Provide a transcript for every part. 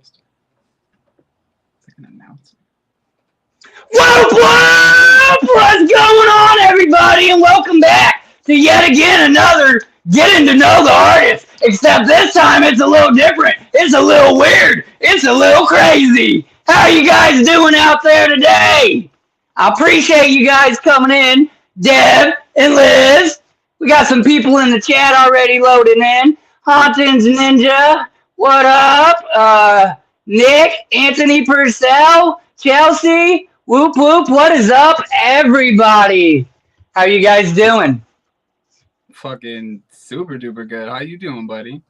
post. It's like an announcement. What's going on, everybody, and welcome back to yet again another Getting to Know the Artist. Except this time it's a little different. It's a little weird. It's a little crazy. How are you guys doing out there today? I appreciate you guys coming in, Deb and Liz. We got some people in the chat already loading in. Hauntins Ninja, what up? Nick, Anthony Purcell, Chelsea, whoop whoop, what is up, everybody? How you guys doing? Fucking super duper good. How you doing, buddy?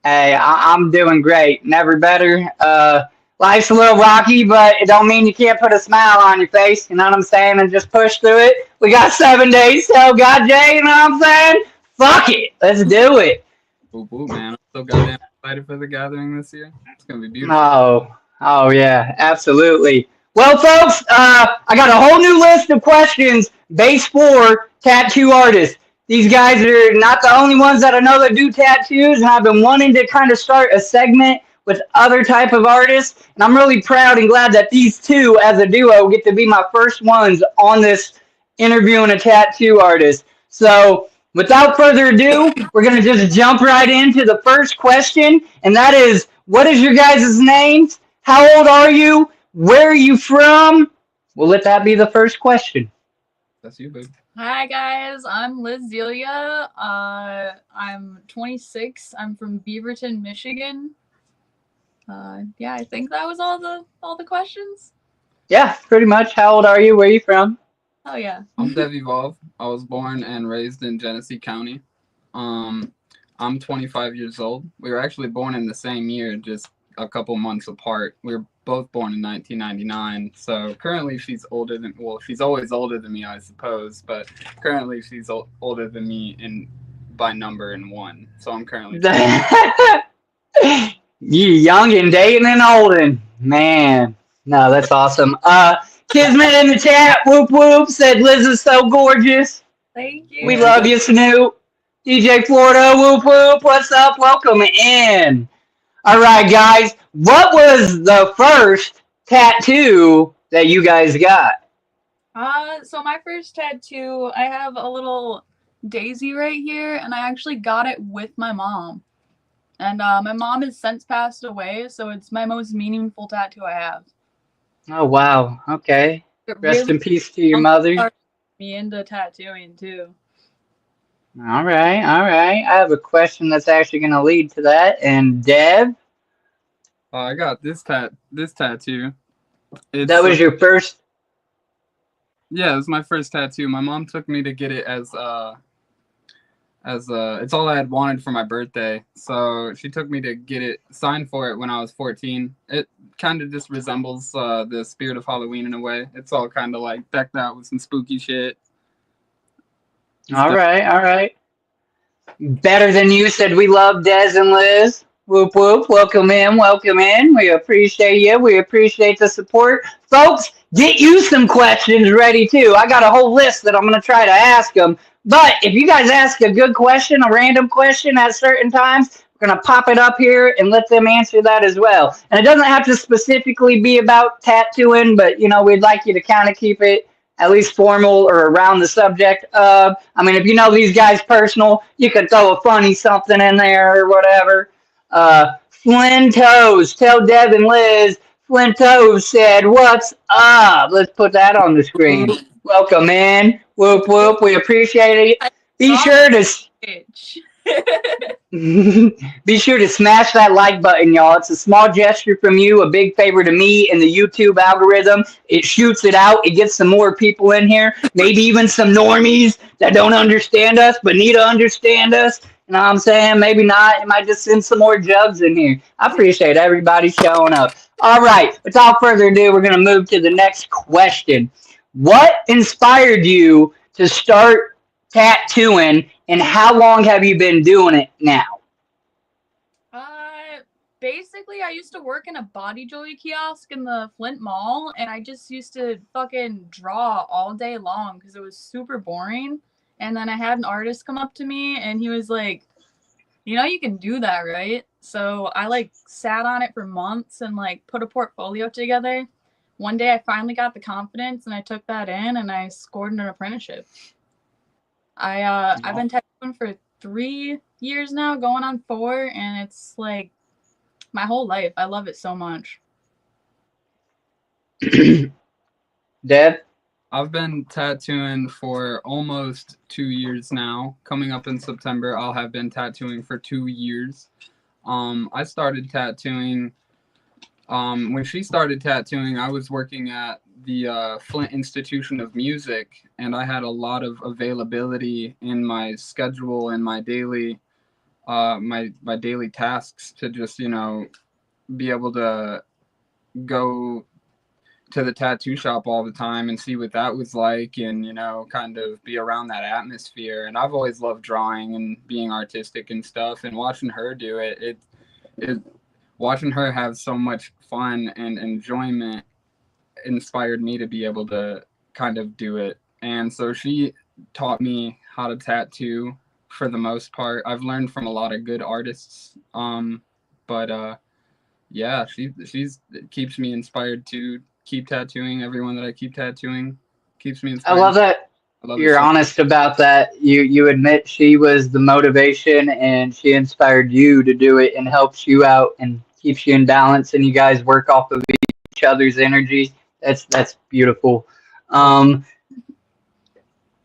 Hey, I'm doing great. Never better. Life's a little rocky, but it don't mean you can't put a smile on your face, you know what I'm saying, and just push through it. We got 7 days till God, Jay, you know what I'm saying? Fuck it. Let's do it. Whoop whoop, man. I'm so goddamn excited for the gathering this year. It's gonna be beautiful. Oh yeah, absolutely. Well, folks, I got a whole new list of questions based for tattoo artists. These guys are not the only ones that I know that do tattoos, and I've been wanting to kind of start a segment with other type of artists, and I'm really proud and glad that these two, as a duo, get to be my first ones on this interviewing a tattoo artist. So, without further ado, we're going to just jump right into the first question, and that is, what is your guys' names? How old are you? Where are you from? We'll let that be the first question. That's you, babe. Hi guys, I'm Liz Zealia. I'm 26. I'm from Beaverton, Michigan. Yeah, I think that was all the questions. Yeah, pretty much. How old are you? Where are you from? Oh yeah. I'm Dev Evolve. I was born and raised in Genesee County. I'm 25 years old. We were actually born in the same year, just a couple months apart. We were both born in 1999. So currently she's older than, well, she's always older than me, I suppose, but currently she's older than me by number in one. So I'm currently You young and dating and olden. Man. No, that's awesome. Kismet in the chat, whoop whoop, said Liz is so gorgeous. Thank you. We love you, Snoop. DJ Florida, whoop whoop, what's up? Welcome in. All right, guys. What was the first tattoo that you guys got? So my first tattoo, I have a little daisy right here, and I actually got it with my mom. And my mom has since passed away, so it's my most meaningful tattoo I have. Oh, wow. Okay. It Rest really in peace to your mother. started me into tattooing too. All right. I have a question that's actually going to lead to that. And Deb? I got this tattoo. That was your first? Yeah, it was my first tattoo. My mom took me to get it as it's all I had wanted for my birthday. So she took me to get it signed for it when I was 14. It kind of just resembles the spirit of Halloween in a way. It's all kind of like decked out with some spooky shit. All right. Better than you said we love Des and Liz. Whoop whoop. Welcome in. We appreciate you. We appreciate the support. Folks, get you some questions ready too. I got a whole list that I'm going to try to ask them. But if you guys ask a good question, a random question at certain times, we're going to pop it up here and let them answer that as well. And it doesn't have to specifically be about tattooing, but, you know, we'd like you to kind of keep it at least formal or around the subject of. I mean, if you know these guys personal, you could throw a funny something in there or whatever. Flintos, tell Deb and Liz, Flintos said, what's up? Let's put that on the screen. Welcome in. Whoop, whoop. We appreciate it. Be sure to smash that like button, y'all. It's a small gesture from you, a big favor to me and the YouTube algorithm. It shoots it out. It gets some more people in here. Maybe even some normies that don't understand us but need to understand us. You know what I'm saying? Maybe not. It might just send some more jugs in here. I appreciate everybody showing up. All right. Without further ado, we're going to move to the next question. What inspired you to start tattooing, and how long have you been doing it now? Basically, I used to work in a body jewelry kiosk in the Flint Mall, and I just used to fucking draw all day long because it was super boring. And then I had an artist come up to me, and he was like, you know, you can do that, right? So I like sat on it for months and like put a portfolio together. One day I finally got the confidence and I took that in and I scored an apprenticeship. I've been tattooing for 3 years now, going on 4, and it's like my whole life. I love it so much. Dev? I've been tattooing for almost 2 years now. Coming up in September, I'll have been tattooing for 2 years. I started tattooing when she started tattooing. I was working at the Flint Institution of Music, and I had a lot of availability in my schedule and my daily my daily tasks to just be able to go to the tattoo shop all the time and see what that was like, and kind of be around that atmosphere. And I've always loved drawing and being artistic and stuff, and watching her do it watching her have so much fun and enjoyment inspired me to be able to kind of do it. And so she taught me how to tattoo for the most part. I've learned from a lot of good artists, but yeah, she's keeps me inspired to keep tattooing. Everyone that I keep tattooing keeps me inspired. I love that you're honest about that. You admit she was the motivation and she inspired you to do it and helps you out and keeps you in balance, and you guys work off of each other's energy. That's beautiful.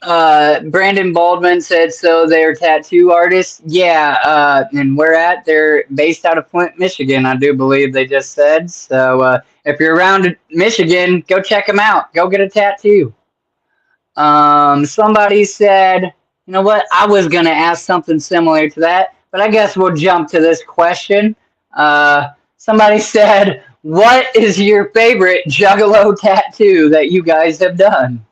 Brandon Baldwin said, so they're tattoo artists. Yeah, and they're based out of Flint, Michigan, I do believe they just said. So if you're around Michigan, go check them out. Go get a tattoo. Somebody said, you know what? I was going to ask something similar to that, but I guess we'll jump to this question. Somebody said, what is your favorite Juggalo tattoo that you guys have done?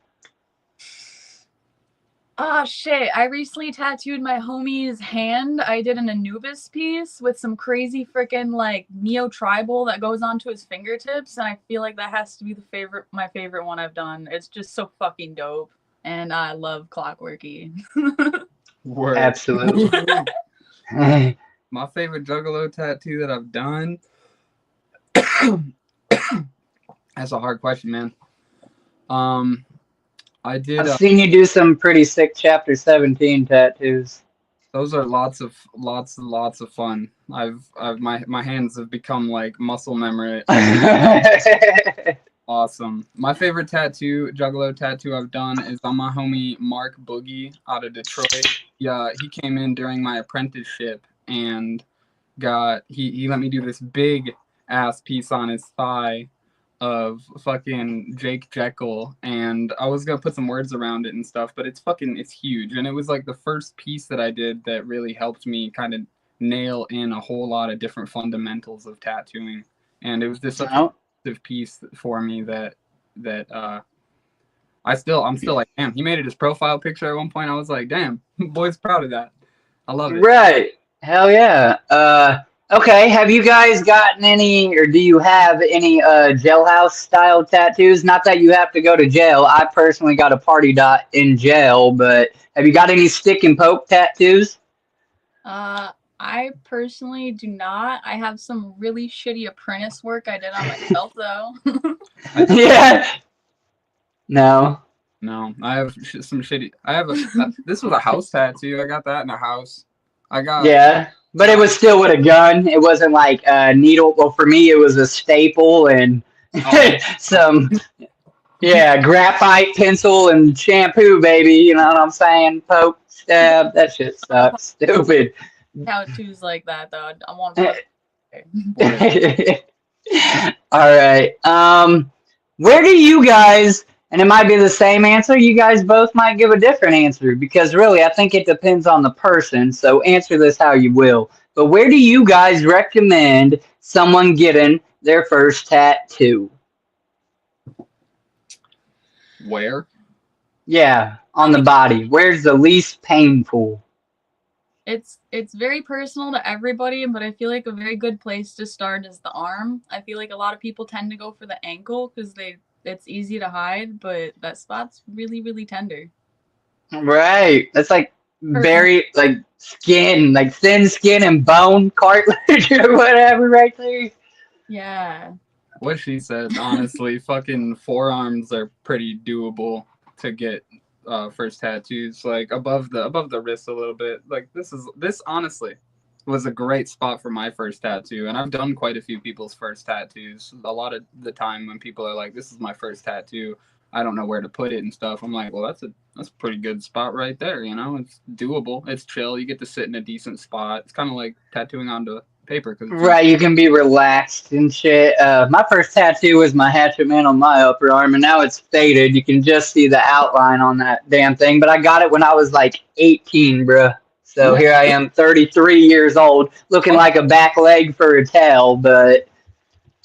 Oh shit, I recently tattooed my homie's hand. I did an Anubis piece with some crazy freaking like neo-tribal that goes onto his fingertips, and I feel like that has to be my favorite one I've done. It's just so fucking dope, and I love Clockworky. Word. Absolutely. My favorite Juggalo tattoo that I've done. That's a hard question, man. I've seen you do some pretty sick Chapter 17 tattoos. Those are lots of fun. My hands have become like muscle memory. Awesome. My favorite Juggalo tattoo I've done is on my homie Mark Boogie out of Detroit. Yeah, he came in during my apprenticeship and he let me do this big ass piece on his thigh of fucking Jake Jekyll, and I was gonna put some words around it and stuff, but it's huge, and it was like the first piece that I did that really helped me kind of nail in a whole lot of different fundamentals of tattooing, and it was just such a piece for me that I'm still like, damn, he made it his profile picture at one point. I was like, damn, boy's proud of that. I love it. Right. Hell yeah. Okay, have you guys gotten any, or do you have any jailhouse style tattoos? Not that you have to go to jail. I personally got a party dot in jail, but have you got any stick and poke tattoos? I personally do not. I have some really shitty apprentice work I did on myself, though. Yeah. No, I have some shitty. This was a house tattoo. I got that in a house. Yeah. But it was still with a gun. It wasn't like a needle. Well, for me, it was a staple and some, graphite pencil and shampoo, baby. You know what I'm saying? Poke, stab. That shit sucks. Stupid. Tattoos like that, though. I want to. All right. Where do you guys, and it might be the same answer, you guys both might give a different answer, because really I think it depends on the person, so answer this how you will. But where do you guys recommend someone getting their first tattoo? Where? Yeah, on the body. Where's the least painful? It's very personal to everybody, but I feel like a very good place to start is the arm. I feel like a lot of people tend to go for the ankle because it's easy to hide, but that spot's really, really tender. Right. That's like very like skin, like thin skin and bone cartilage or whatever right there. Yeah. What she said, honestly, fucking forearms are pretty doable to get first tattoos, like above the wrist a little bit. Like this honestly was a great spot for my first tattoo, and I've done quite a few people's first tattoos. A lot of the time when people are like, "This is my first tattoo," I don't know where to put it and stuff. I'm like, well, that's a pretty good spot right there. You know, it's doable. It's chill. You get to sit in a decent spot. It's kind of like tattooing onto paper. Right, you can be relaxed and shit. My first tattoo was my hatchet man on my upper arm, and now it's faded. You can just see the outline on that damn thing. But I got it when I was like 18, bruh. So here I am, 33 years old, looking like a back leg for a tail, but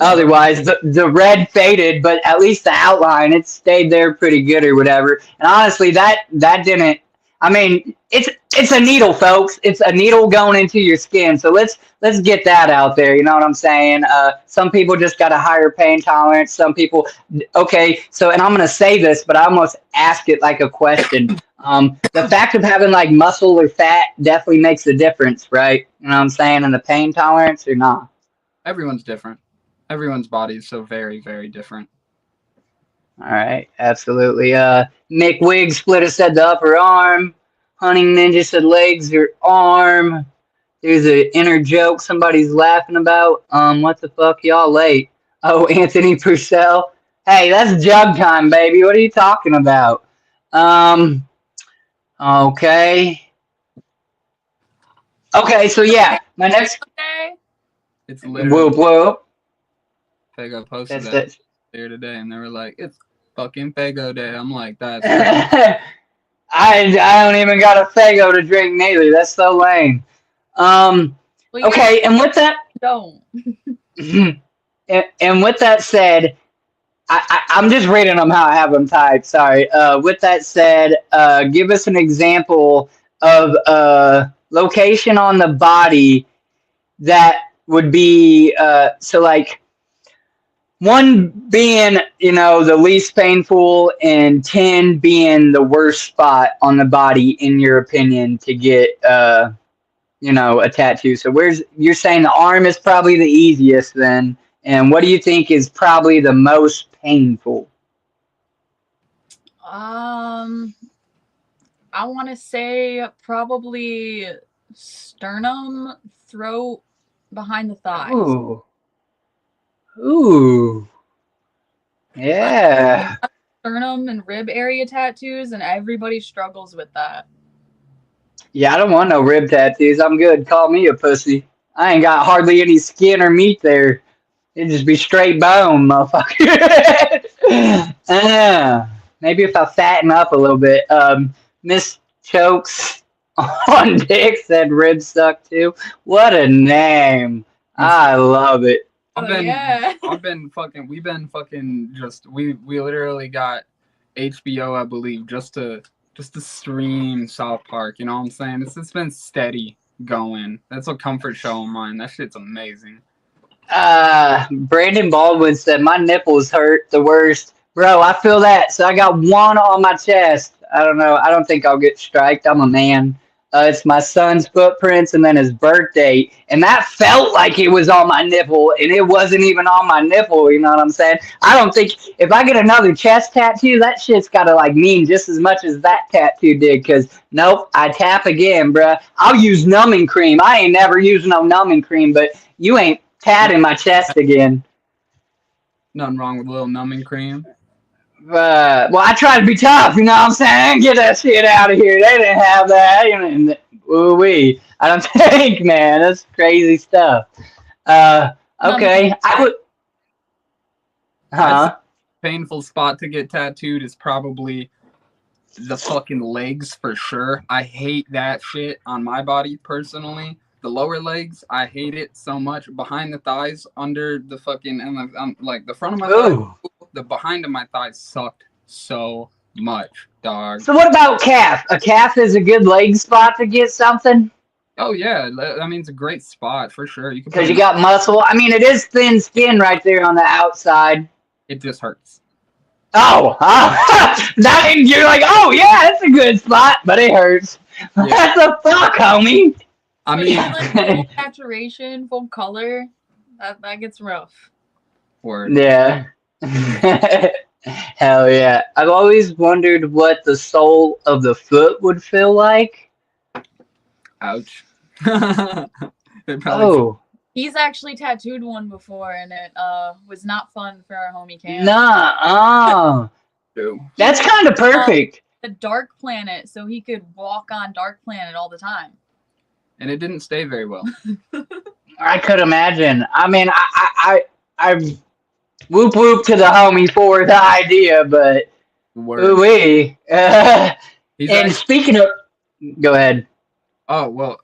otherwise the red faded, but at least the outline, it stayed there pretty good or whatever. And honestly, that didn't. I mean, it's a needle, folks. It's a needle going into your skin. So let's get that out there. You know what I'm saying? Some people just got a higher pain tolerance. Some people, okay. So, and I'm gonna say this, but I almost ask it like a question. The fact of having like muscle or fat definitely makes a difference, right? You know what I'm saying? And the pain tolerance or not? Everyone's different. Everyone's body is so very, very different. All right, absolutely. Mick Wigg Splitter said the upper arm. Hunting Ninja said legs or arm. There's an inner joke somebody's laughing about. What the fuck, y'all late? Oh, Anthony Purcell. Hey, that's jug time, baby. What are you talking about? Okay. Okay, so yeah, my next. It's literally. Whoop whoop. Fago posted that there today, and they were like, "It's fucking Fago Day." I'm like, "That's." I don't even got a Fago to drink neither. That's so lame. Okay, and with that, don't. and with that said, I'm just reading them how I have them typed. Sorry. With that said, give us an example of a location on the body that would be so like. One being, you know, the least painful, and 10 being the worst spot on the body, in your opinion, to get, you know, a tattoo. So you're saying the arm is probably the easiest then, and what do you think is probably the most painful? I want to say probably sternum, throat, behind the thighs. Ooh. Yeah. Sternum and rib area tattoos, and everybody struggles with that. Yeah, I don't want no rib tattoos. I'm good. Call me a pussy. I ain't got hardly any skin or meat there. It'd just be straight bone, motherfucker. Maybe if I fatten up a little bit. Miss Chokes on Dick said ribs suck too. What a name. I love it. We've been fucking just we literally got HBO, I believe, just to stream South Park, you know what I'm saying? It's been steady going. That's a comfort show of mine. That shit's amazing. Brandon Baldwin said my nipples hurt the worst. Bro, I feel that. So I got one on my chest. I don't know. I don't think I'll get striked. I'm a man. It's my son's footprints and then his birthday. And that felt like it was on my nipple, and it wasn't even on my nipple. You know what I'm saying? I don't think if I get another chest tattoo, that shit's got to like mean just as much as that tattoo did. Because, nope, I tap again, bruh. I'll use numbing cream. I ain't never used no numbing cream, but you ain't tatting my chest again. Nothing wrong with a little numbing cream. Well, I try to be tough, you know what I'm saying? Get that shit out of here. They didn't have that. Ooh-wee. I don't think, man. That's crazy stuff. Okay. I would. Painful spot to get tattooed is probably the fucking legs for sure. I hate that shit on my body personally. The lower legs, I hate it so much. Behind the thighs, under the fucking, and like the front of my thigh, the behind of my thighs sucked so much, dog. So what about calf? A calf is a good leg spot to get something? Oh yeah, I mean it's a great spot for sure. Because you got muscle. I mean, it is thin skin right there on the outside. It just hurts. Oh, that you're like, oh yeah, that's a good spot, but it hurts. What the fuck, homie? I When mean, you're like full saturation, full color, that gets rough. word. Yeah. Hell yeah. I've always wondered what the sole of the foot would feel like. Ouch. It probably Oh, He's actually tattooed one before, and it was not fun for our homie Cam. nah. Oh, do. that's He kind of perfect. the Dark Planet, so he could walk on Dark Planet all the time. And it didn't stay very well. I could imagine. I mean, I whoop whoop to the homie for the idea, but Word. ooh-wee. He's And actually, speaking of, go ahead. oh well,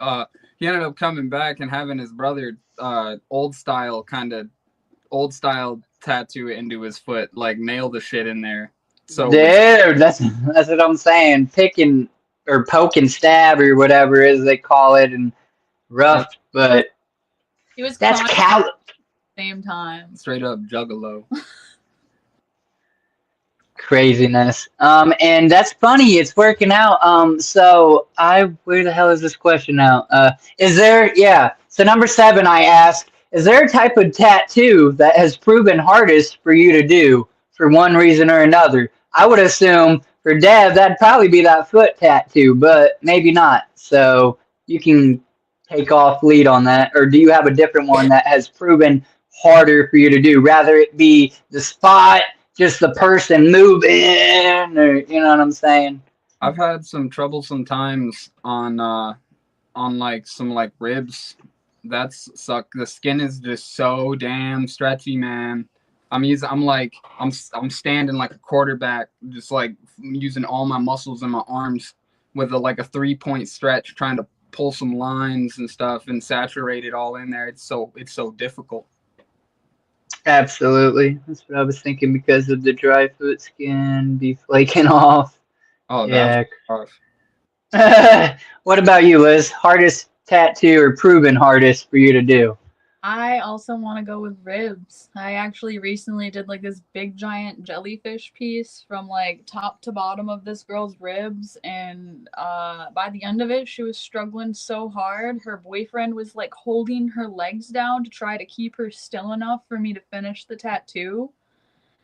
he ended up coming back and having his brother old style tattoo it into his foot, like nail the shit in there. So Dude, that's what I'm saying. Picking or poke and stab or whatever it is they call it, and rough, but He was that's crying cal. at the same time. straight up juggalo. Craziness. And that's funny. It's working out. So where the hell is this question now? Is there? Yeah. So number 7, I asked, is there a type of tattoo that has proven hardest for you to do for one reason or another? I would assume for Dev that'd probably be that foot tattoo, but maybe not. So you can take off lead on that, or do you have a different one that has proven harder for you to do? Rather it be the spot, just the person moving, or you know what I'm saying? I've had some troublesome times on like some like ribs. That's suck. The skin is just so damn stretchy, man. I'm standing like a quarterback, just like using all my muscles in my arms with like a 3-point stretch, trying to pull some lines and stuff and saturate it all in there. It's so difficult. Absolutely. That's what I was thinking because of the dry foot skin be flaking off. Oh, Yeah. that's rough. What about you, Liz? Hardest tattoo or proven hardest for you to do? I also want to go with ribs. I actually recently did like this big giant jellyfish piece from like top to bottom of this girl's ribs, and by the end of it she was struggling so hard. Her boyfriend was like holding her legs down to try to keep her still enough for me to finish the tattoo,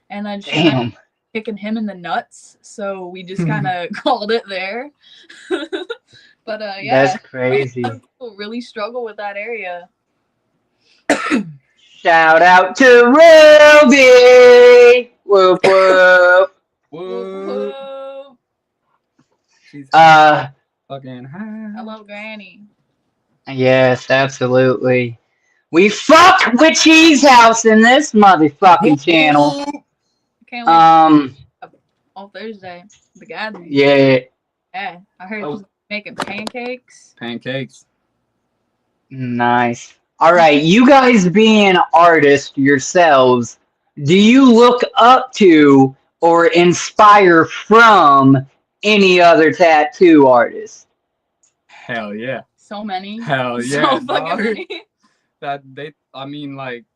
and then she ended Damn. up kicking him in the nuts, so we just kind of called it there. But yeah, That's crazy. people really struggle with that area. Shout out to Ruby. Whoop whoop. Whoa. Whoa. She's fucking high. Hello, Granny. Yes, absolutely. We fuck with Cheese House in this motherfucking channel. Can't wait on Thursday. The gathering. Yeah. Yeah, I heard he's making pancakes. Pancakes. Nice. All right, you guys being artists yourselves, do you look up to or inspire from any other tattoo artist? Hell yeah. So many. Hell yeah. So fucking dog. many. I mean, like,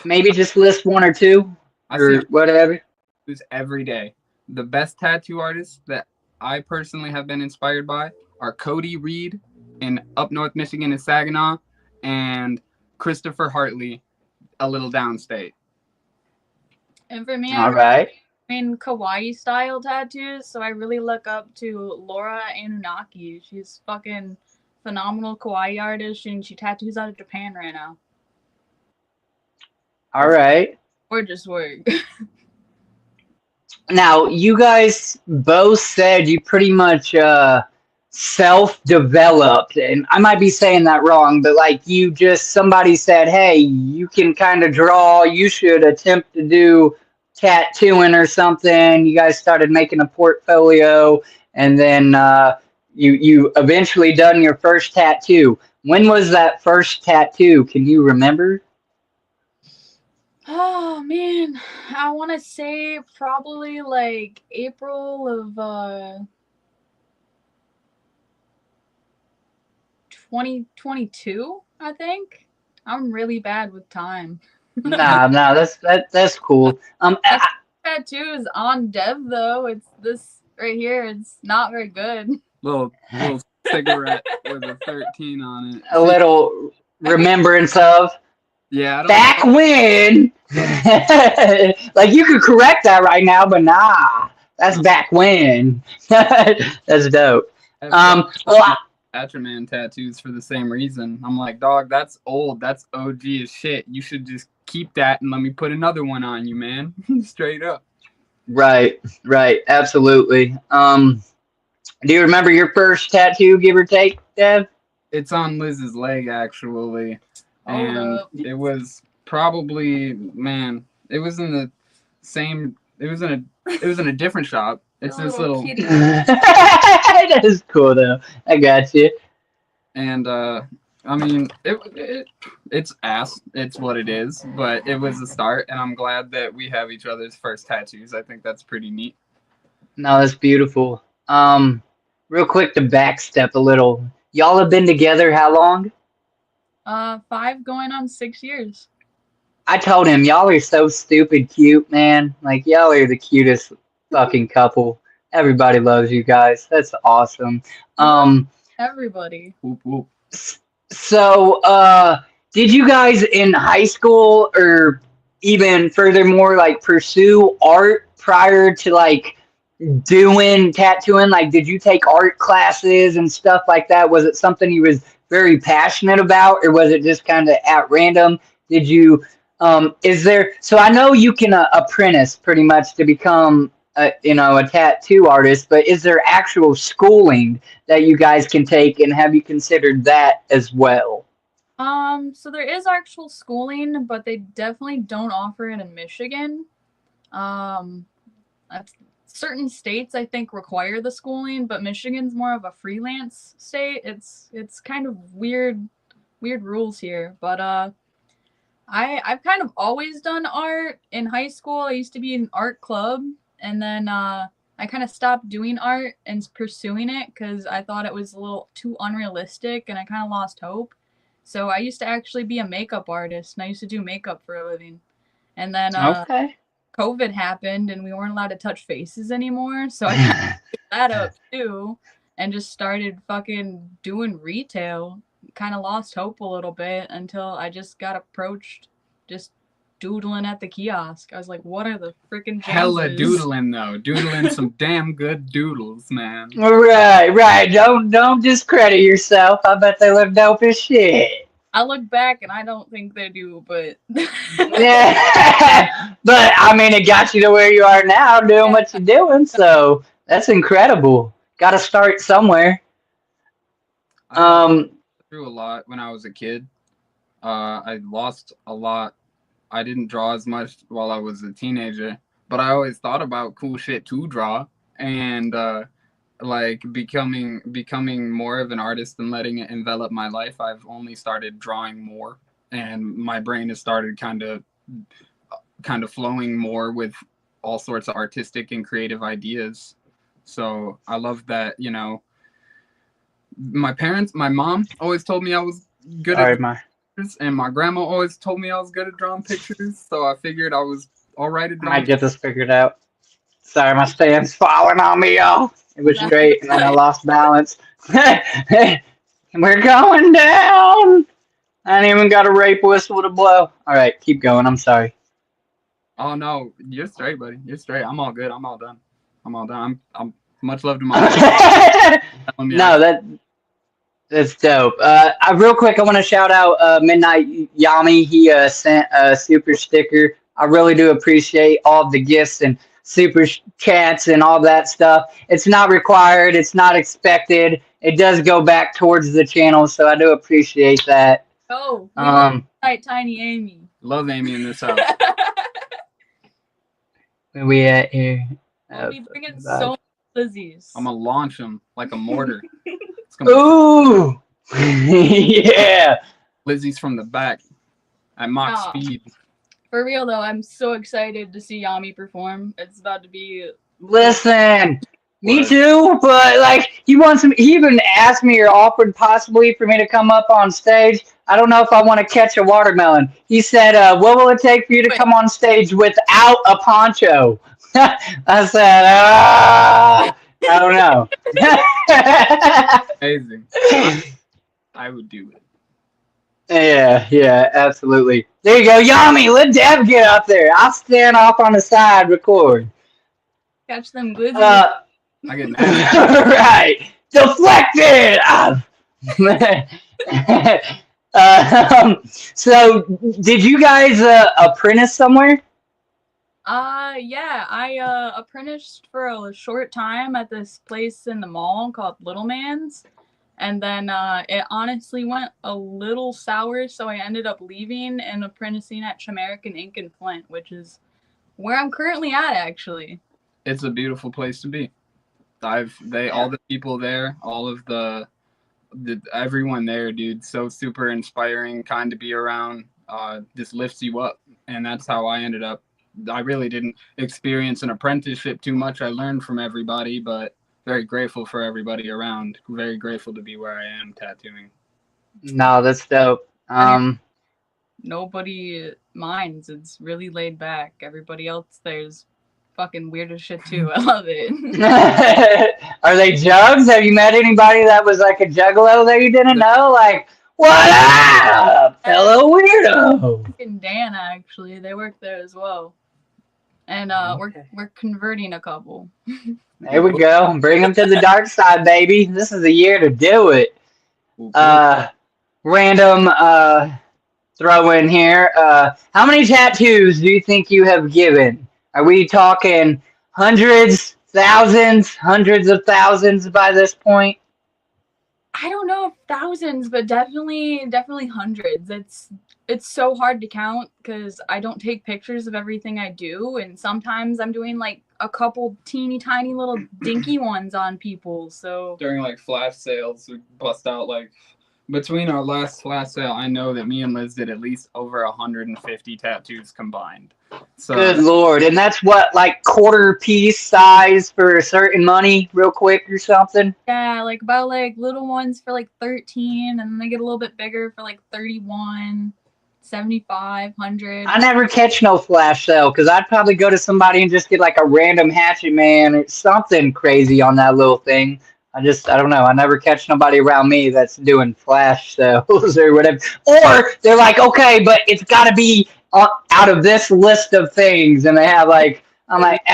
Maybe just list one or two I or see whatever. tattoos every day. The best tattoo artists that I personally have been inspired by are Cody Reed in up north Michigan in Saginaw and Christopher Hartley a little downstate. And for me, All right. I mean kawaii style tattoos, so I really look up to Laura Anunnaki. She's fucking phenomenal kawaii artist, and she tattoos out of Japan right now. All right. Gorgeous work. Now, you guys both said you pretty much self-developed, and I might be saying that wrong, but like somebody said, hey, you can kind of draw, you should attempt to do tattooing or something. You guys started making a portfolio, and then you eventually done your first tattoo. When was that first tattoo? Can you remember? Oh man, I want to say probably like April of 2022, I think. I'm really bad with time. Nah, that's cool. Tattoo is on Dev though. It's this right here. It's not very good. little cigarette with a 13 on it. A little remembrance of Yeah, I don't back know. when. Like you could correct that right now, but nah, that's back when. That's dope. I have friends Well, that get Man tattoos for the same reason. I'm like, dog, that's old. That's OG as shit. You should just keep that and let me put another one on you, man. Straight up. right, absolutely. Do you remember your first tattoo, give or take, Dev? It's on Lizz's leg, actually. Hold And up. it was probably, man, it was in the same, it was in a different shop. It's A this little little, kitty. That is cool, though. I got you. and I mean, it's ass. It's what it is. But it was a start, and I'm glad that we have each other's first tattoos. I think that's pretty neat. No, that's beautiful. Real quick to backstep a little. Y'all have been together how long? 5 going on 6 years. I told him y'all are so stupid cute, man. Like y'all are the cutest fucking couple. Everybody loves you guys. That's awesome. Everybody. Whoop whoop. So did you guys in high school or even furthermore like pursue art prior to like doing tattooing? Like did you take art classes and stuff like that? Was it something you was very passionate about or was it just kind of at random? Did you is there so I know you can apprentice pretty much to become a tattoo artist, but is there actual schooling that you guys can take and have you considered that as well? So there is actual schooling, but they definitely don't offer it in Michigan. Um, that's, certain states I think require the schooling, but Michigan's more of a freelance state. It's kind of weird rules here, but I've kind of always done art. In high school, I used to be in an art club, and then I kind of stopped doing art and pursuing it because I thought it was a little too unrealistic, and I kind of lost hope. So I used to actually be a makeup artist, and I used to do makeup for a living. And then Okay. COVID happened, and we weren't allowed to touch faces anymore, so I kind of gave that up too, and just started fucking doing retail. Kind of lost hope a little bit until I just got approached just doodling at the kiosk. I was like, what are the freaking chances? Hella doodling though. Doodling some damn good doodles, man. Right. Don't discredit yourself. I bet they look dope as shit. I look back and I don't think they do, but Yeah. But I mean it got you to where you are now doing what you're doing, so that's incredible. Gotta start somewhere. I went through a lot when I was a kid. I lost a lot. I didn't draw as much while I was a teenager, but I always thought about cool shit to draw and like becoming more of an artist and letting it envelop my life. I've only started drawing more, and my brain has started kind of flowing more with all sorts of artistic and creative ideas. So I love that, my mom always told me I was good at pictures, and my grandma always told me I was good at drawing pictures. So I figured I was all right at I might drawing. get this figured out. Sorry, my stand's falling on me, y'all. It was straight, and then I lost balance. We're going down. I ain't even got a rape whistle to blow. All right, keep going. I'm sorry. Oh no, you're straight, buddy. You're straight. I'm all good. I'm all done. I'm much love to my mom. No, that's dope. Real quick, I want to shout out Midnight Yami. He sent a super sticker. I really do appreciate all the gifts and super chats and all that stuff. It's not required. It's not expected. It does go back towards the channel, so I do appreciate that. Oh, Tiny Amy. Love Amy in this house. Where we at here? We'll be bringing so many Lizzies. I'm gonna launch him like a mortar. Ooh, yeah. Lizzie's from the back at Mach speed. For real though, I'm so excited to see Yami perform. It's about to be. Listen, me too. But like, he even asked me or offered possibly for me to come up on stage. I don't know if I want to catch a watermelon. He said, "What will it take for you to come on stage without a poncho?" I said, I don't know. Amazing. I would do it. Yeah, absolutely. There you go, Yummy. Let Deb get up there. I'll stand off on the side, record. Catch them glizzies. I get mad. Right. Deflected. So, did you guys apprentice somewhere? Yeah, I apprenticed for a short time at this place in the mall called Little Man's. And then it honestly went a little sour, so I ended up leaving and apprenticing at American Ink and Flint, which is where I'm currently at, actually. It's a beautiful place to be. All the people there, all of the everyone there, dude, so super inspiring, kind to be around. Just lifts you up, and that's how I ended up. I really didn't experience an apprenticeship too much. I learned from everybody, but very grateful for everybody around. Very grateful to be where I am tattooing. No, that's dope. Nobody minds. It's really laid back. Everybody else there's fucking weird as shit too. I love it. Are they jugs? Have you met anybody that was like a juggalo that you didn't know? Like, what up, fellow weirdo? Fucking Dan, actually, they work there as well, and we're converting a couple. There we go. Bring them to the dark side, baby. This is the year to do it. Random throw in here. How many tattoos do you think you have given? Are we talking hundreds, thousands, hundreds of thousands by this point? I don't know if thousands, but definitely hundreds. It's so hard to count because I don't take pictures of everything I do, and sometimes I'm doing like a couple teeny tiny little dinky ones on people. So during like flash sales, we bust out like between our last flash sale, I know that me and Liz did at least over 150 tattoos combined. So good Lord. And that's what, like quarter piece size for a certain money real quick or something? Yeah, like about like little ones for like 13, and then they get a little bit bigger for like 31, 75, 100. I never catch no flash sale because I'd probably go to somebody and just get like a random hatchet man or something crazy on that little thing. I don't know. I never catch nobody around me that's doing flash sales or whatever. Or they're like, okay, but it's got to be out of this list of things. And they have like, I'm like,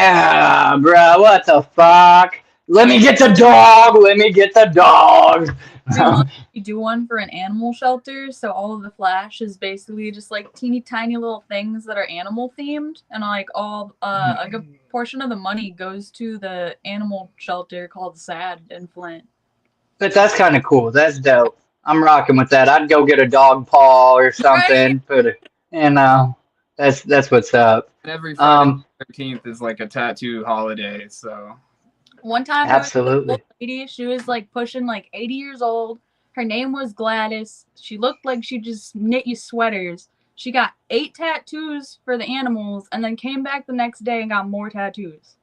bro, what the fuck? Let me get the dog. Let me get the dog. You do one for an animal shelter, so all of the flash is basically just like teeny tiny little things that are animal themed, and like all a good portion of the money goes to the animal shelter called SAD in Flint. But that's kind of cool. That's dope. I'm rocking with that. I'd go get a dog paw or something. Right? Put it, that's what's up. Every Friday the 13th is like a tattoo holiday, so. One time, absolutely. Lady, she was like pushing like 80 years old. Her name was Gladys. She looked like she just knit you sweaters. She got 8 tattoos for the animals, and then came back the next day and got more tattoos.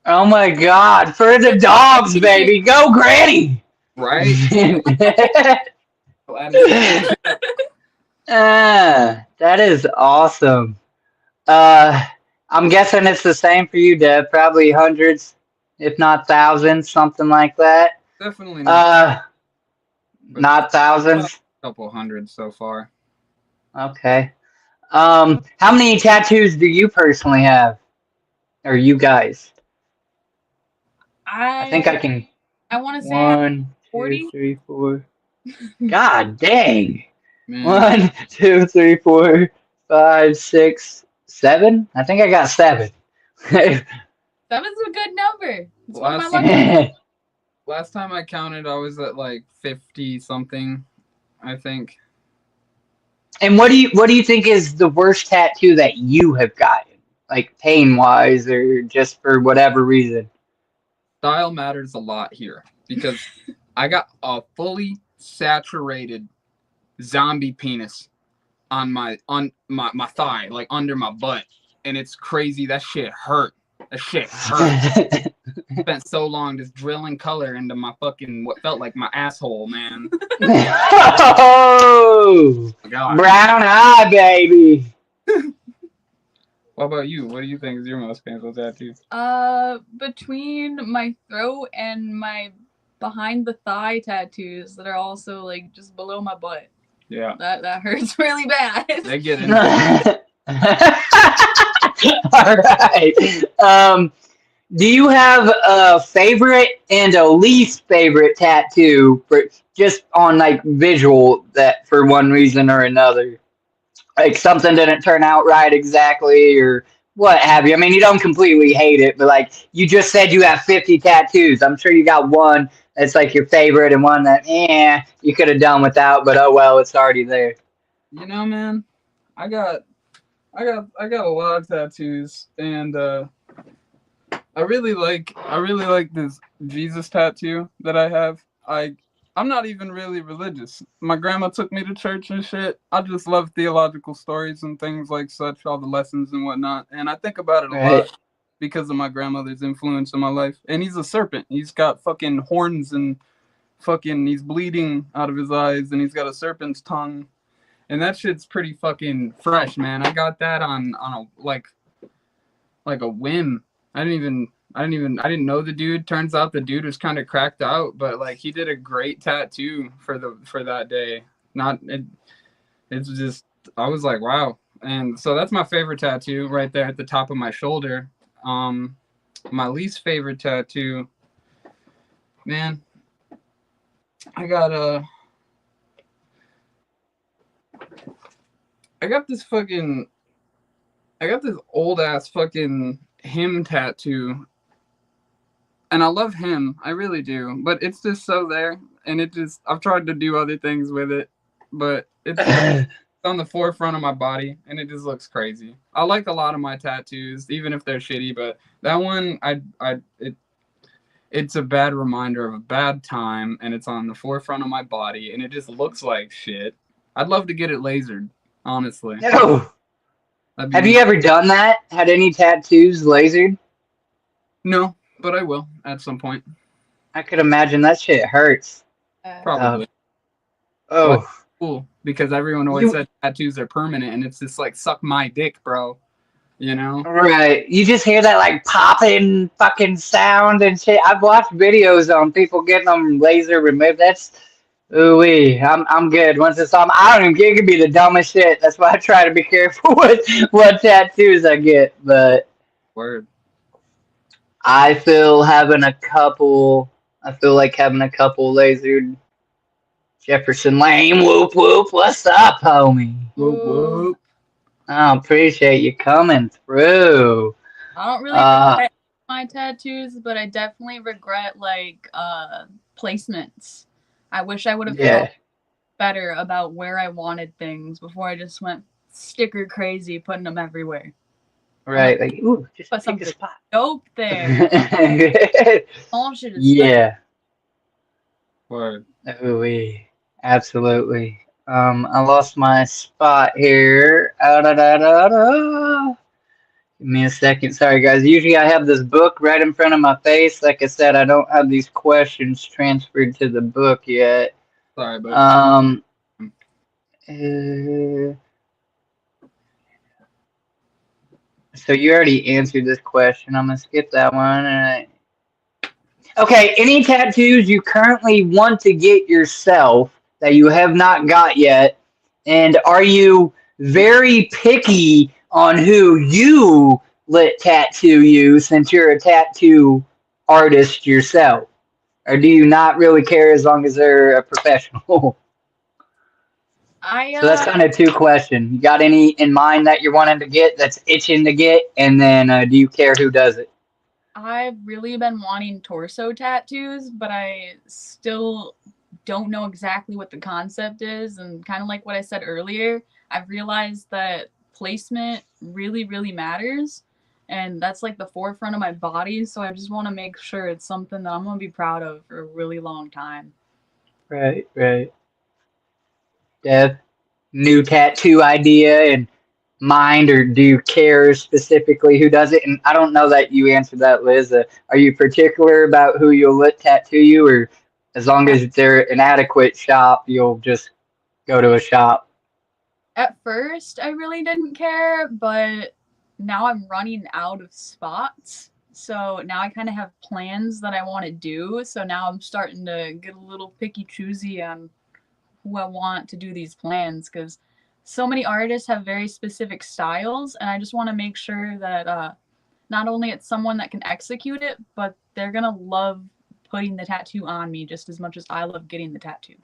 Oh my God! For the dogs, baby, go Granny! Right? That is awesome. I'm guessing it's the same for you, Deb. Probably hundreds. If not thousands, something like that. Definitely not. Not thousands. A couple hundred so far. Okay. How many tattoos do you personally have? Or you guys? I think I can. I want to say 1, 40? 2, 3, 4. God dang. Man. 1, 2, 3, 4, 5, 6, 7. I think I got 7. 7's a good number. Last time I counted, I was at like 50 something, I think. And what do you think is the worst tattoo that you have gotten, like pain wise or just for whatever reason? Style matters a lot here because I got a fully saturated zombie penis on my thigh, like under my butt, and it's crazy. That shit hurt. That shit hurt. Spent so long just drilling color into my fucking what felt like my asshole, man. Oh, God. Brown eye, baby. What about you? What do you think is your most painful tattoo? Between my throat and my behind the thigh tattoos that are also like just below my butt. Yeah. That hurts really bad. They get in. All right. Do you have a favorite and a least favorite tattoo for just on like visual that for one reason or another? Like something didn't turn out right exactly or what have you. I mean, you don't completely hate it, but like you just said you have 50 tattoos. I'm sure you got one that's like your favorite and one that you could have done without, but oh well, it's already there. You know, man, I got a lot of tattoos, and I really like this Jesus tattoo that I have. I'm not even really religious. My grandma took me to church and shit. I just love theological stories and things like such, all the lessons and whatnot. And I think about it a lot because of my grandmother's influence in my life. And he's a serpent. He's got fucking horns and fucking he's bleeding out of his eyes and he's got a serpent's tongue. And that shit's pretty fucking fresh, man. I got that on a like a whim. I didn't know the dude. Turns out the dude was kind of cracked out, but like he did a great tattoo for that day. It's just I was like, wow. And so that's my favorite tattoo right there at the top of my shoulder. My least favorite tattoo, man. I got this old ass fucking him tattoo. And I love him, I really do. But it's just so there, and I've tried to do other things with it, but it's on the forefront of my body, and it just looks crazy. I like a lot of my tattoos, even if they're shitty, but that one, it's a bad reminder of a bad time, and it's on the forefront of my body, and it just looks like shit. I'd love to get it lasered, honestly. No. Have you ever done that? Had any tattoos lasered? No, but I will at some point. I could imagine that shit hurts. Probably. Oh. Cool, because everyone always said tattoos are permanent, and it's just like, suck my dick, bro. You know? Right. You just hear that like popping fucking sound and shit. I've watched videos on people getting them laser removed. That's ooh-wee. I'm good. Once it's on, I don't even get, it could be the dumbest shit. That's why I try to be careful with what tattoos I get. But word. I feel like having a couple lasered. Jefferson Lane, whoop whoop. What's up, homie? Whoop whoop. I appreciate you coming through. I don't really regret my tattoos, but I definitely regret like placements. I wish I would have felt better about where I wanted things before I just went sticker crazy putting them everywhere. Right, like ooh, just put pick a spot. Dope there. All shit is Word. Ooh, absolutely. I lost my spot here. Give me a second. Sorry, guys. Usually I have this book right in front of my face. Like I said, I don't have these questions transferred to the book yet. Sorry, buddy. So you already answered this question. I'm going to skip that one. Okay, any tattoos you currently want to get yourself that you have not got yet? And are you very picky on who you let tattoo you since you're a tattoo artist yourself? Or do you not really care as long as they're a professional? So that's kind of two questions. You got any in mind that you're wanting to get that's itching to get? And then do you care who does it? I've really been wanting torso tattoos, but I still don't know exactly what the concept is. And kind of like what I said earlier, I've realized that placement really, really matters. And that's like the forefront of my body. So I just want to make sure it's something that I'm going to be proud of for a really long time. Right. Dev, new tattoo idea and mind, or do you care specifically who does it? And I don't know that you answered that, Liz. Are you particular about who you'll let tattoo you, or as long as they're an adequate shop, you'll just go to a shop? At first, I really didn't care, but now I'm running out of spots. So now I kind of have plans that I want to do. So now I'm starting to get a little picky choosy on who I want to do these plans because so many artists have very specific styles, and I just want to make sure that not only it's someone that can execute it, but they're gonna love putting the tattoo on me just as much as I love getting the tattoo.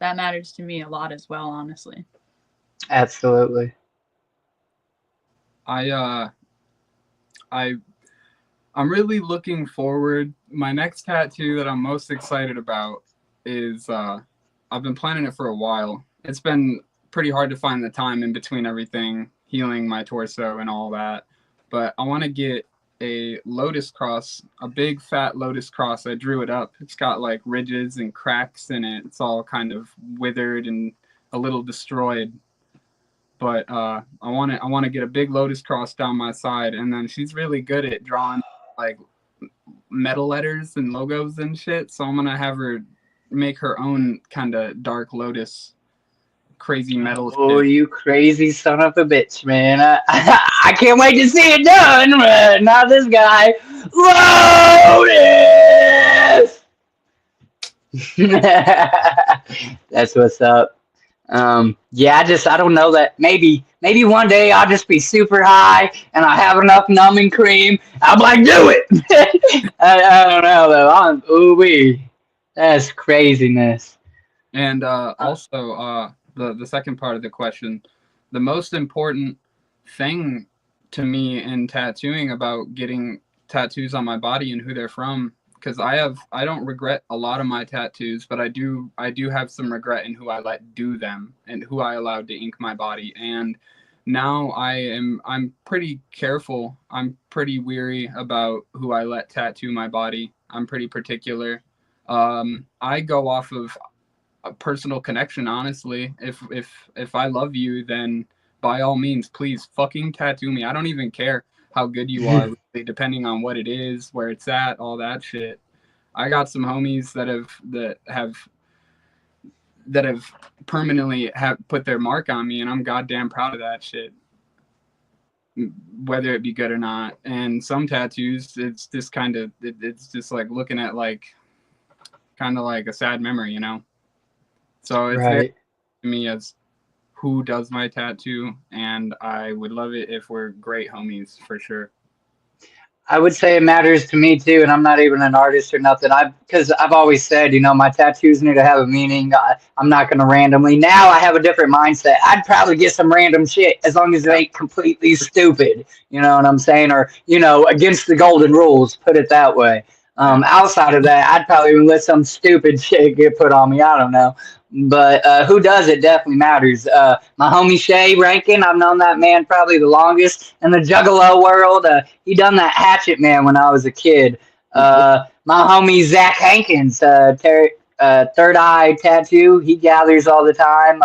That matters to me a lot as well, honestly. Absolutely. I I'm really looking forward. My next tattoo that I'm most excited about is I've been planning it for a while. It's been pretty hard to find the time in between everything, healing my torso and all that. But I want to get a lotus cross, a big fat lotus cross. I drew it up. It's got like ridges and cracks in it. It's all kind of withered and a little destroyed. But I want to get a big lotus cross down my side, and then she's really good at drawing like metal letters and logos and shit. So I'm gonna have her make her own kind of dark lotus, crazy metal. Oh, shit. you crazy son of a bitch, man! I can't wait to see it done. Not this guy, Lotus. That's what's up. Yeah, I don't know that maybe one day I'll just be super high and I have enough numbing cream. I'm like, do it. I don't know though. Ooh-wee. That's craziness. And also, the second part of the question, the most important thing to me in tattooing about getting tattoos on my body and who they're from, because I don't regret a lot of my tattoos, but I do have some regret in who I let do them and who I allowed to ink my body. And now I'm pretty careful. I'm pretty weary about who I let tattoo my body. I'm pretty particular. I go off of a personal connection, honestly. If I love you, then by all means, please fucking tattoo me. I don't even care how good you are, really, depending on what it is, where it's at, all that shit. I got some homies that have permanently put their mark on me, and I'm goddamn proud of that shit, whether it be good or not. And some tattoos, it's just kind of it's just like looking at like kind of like a sad memory, you know. So it's very to me as who does my tattoo, and I would love it if we're great homies for sure. I would say it matters to me too, and I'm not even an artist or nothing. Because I've always said, my tattoos need to have a meaning. I'm not going to randomly. Now I have a different mindset. I'd probably get some random shit as long as it ain't completely stupid. You know what I'm saying? Or against the golden rules. Put it that way. Outside of that, I'd probably even let some stupid shit get put on me. I don't know. But who does it definitely matters. My homie Shay Rankin, I've known that man probably the longest in the Juggalo world. He done that Hatchet Man when I was a kid. My homie Zach Hankins, Third Eye Tattoo, he gathers all the time.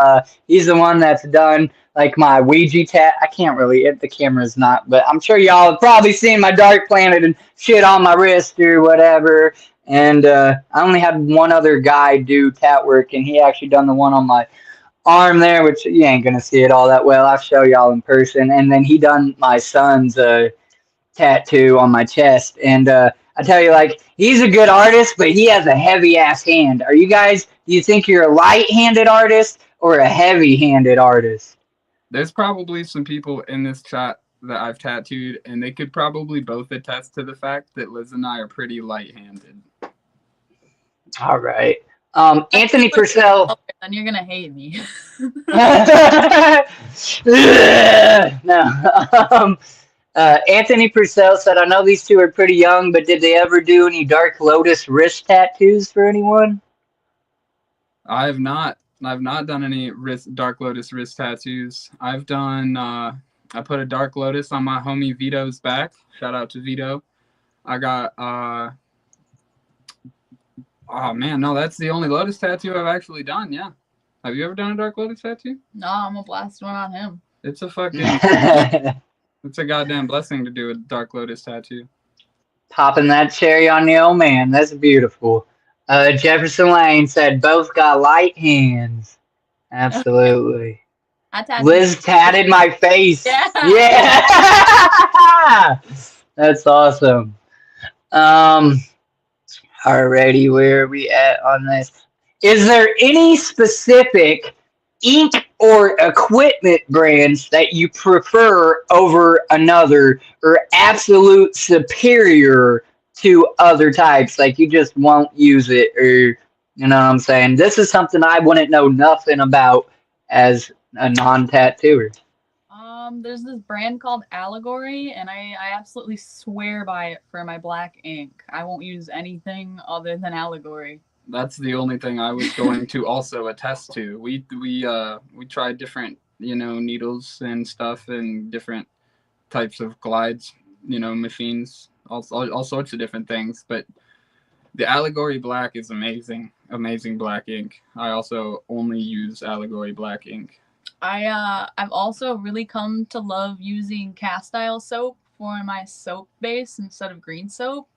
He's the one that's done like my Ouija tat. I can't really, if the camera's not, but I'm sure y'all have probably seen my Dark Planet and shit on my wrist or whatever. And I only had one other guy do tat work, and he actually done the one on my arm there, which you ain't gonna see it all that well. I'll show y'all in person. And then he done my son's tattoo on my chest. And I tell you, like, he's a good artist, but he has a heavy ass hand. Do you think you're a light-handed artist or a heavy-handed artist? There's probably some people in this chat that I've tattooed, and they could probably both attest to the fact that Liz and I are pretty light-handed. All right. Anthony Purcell. Then you're gonna hate me. No. Anthony Purcell said, "I know these two are pretty young, but did they ever do any Dark Lotus wrist tattoos for anyone?" I have not. I've not done any Dark Lotus wrist tattoos. I've done. I put a Dark Lotus on my homie Vito's back. Shout out to Vito. I got. Oh man, no, that's the only Lotus tattoo I've actually done. Yeah. Have you ever done a Dark Lotus tattoo? No, I'm gonna blast one on him. It's a fucking. It's a goddamn blessing to do a Dark Lotus tattoo. Popping that cherry on the old man. That's beautiful. Jefferson Lane said both got light hands. Absolutely. I tattooed. Liz tatted my face. Yeah. Yeah. That's awesome. Alrighty, where are we at on this? Is there any specific ink or equipment brands that you prefer over another or absolute superior to other types? Like you just won't use it, or you know what I'm saying? This is something I wouldn't know nothing about as a non-tattooer. There's this brand called Allegory, and I absolutely swear by it for my black ink. I won't use anything other than Allegory. That's the only thing I was going to also attest to. We tried different, needles and stuff and different types of glides, machines, all sorts of different things. But the Allegory Black is amazing, amazing black ink. I also only use Allegory Black ink. I've also really come to love using castile soap for my soap base instead of green soap,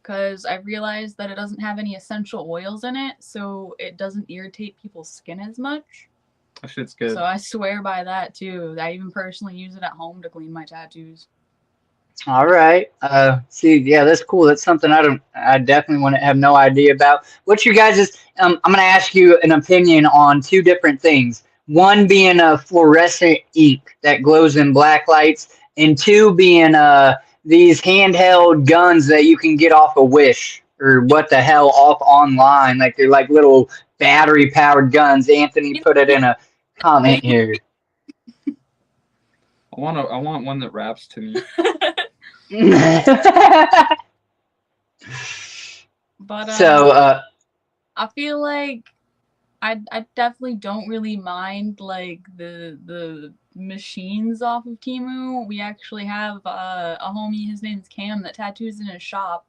because I've realized that it doesn't have any essential oils in it, so it doesn't irritate people's skin as much. That shit's good. So I swear by that too. I even personally use it at home to clean my tattoos. All right. See, yeah, that's cool. That's something I definitely want to have no idea about. What you guys is, I'm going to ask you an opinion on two different things. One being a fluorescent ink that glows in black lights, and two being these handheld guns that you can get off a Wish or what the hell off online. Like they're like little battery powered guns. Anthony put it in a comment here. I want one that raps to me. But So I feel like I definitely don't really mind like the machines off of Temu. We actually have a homie, his name's Cam, that tattoos in his shop.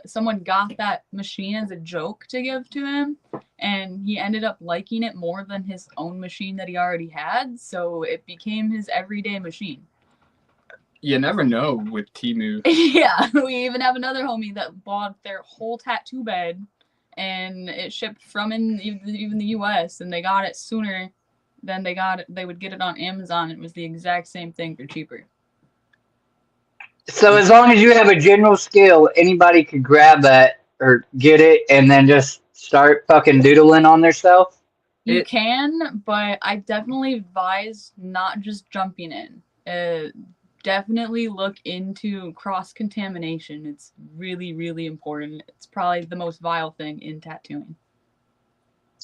Someone got that machine as a joke to give to him, and he ended up liking it more than his own machine that he already had, so it became his everyday machine. You never know with Temu. Yeah, we even have another homie that bought their whole tattoo bed, and it shipped from even the US, and they got it sooner than they would get it on Amazon. It was the exact same thing for cheaper. So as long as you have a general skill, anybody could grab that or get it and then just start fucking doodling on themselves? You can, but I definitely advise not just jumping in. Definitely look into cross-contamination. It's really, really important. It's probably the most vile thing in tattooing.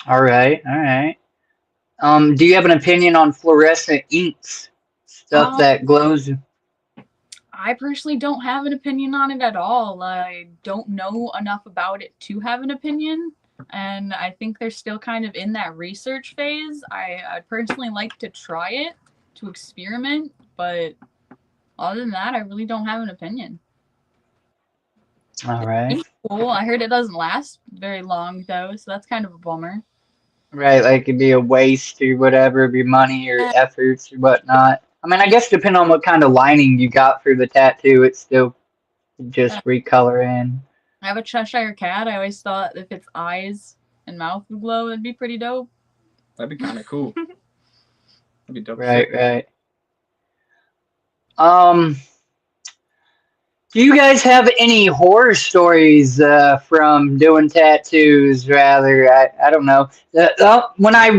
All right, all right. Do you have an opinion on fluorescent inks? Stuff that glows? I personally don't have an opinion on it at all. I don't know enough about it to have an opinion, and I think they're still kind of in that research phase. I'd personally like to try it, to experiment, but other than that, I really don't have an opinion. All right. It's cool. I heard it doesn't last very long, though, so that's kind of a bummer. Right, like it'd be a waste or whatever, it'd be money or efforts or whatnot. I mean, I guess depending on what kind of lining you got for the tattoo, it's still just recolor in. I have a Cheshire cat. I always thought if its eyes and mouth would glow, it'd be pretty dope. That'd be kind of cool. That'd be dope. Right, right. Do you guys have any horror stories from doing tattoos? Rather, I don't know. When I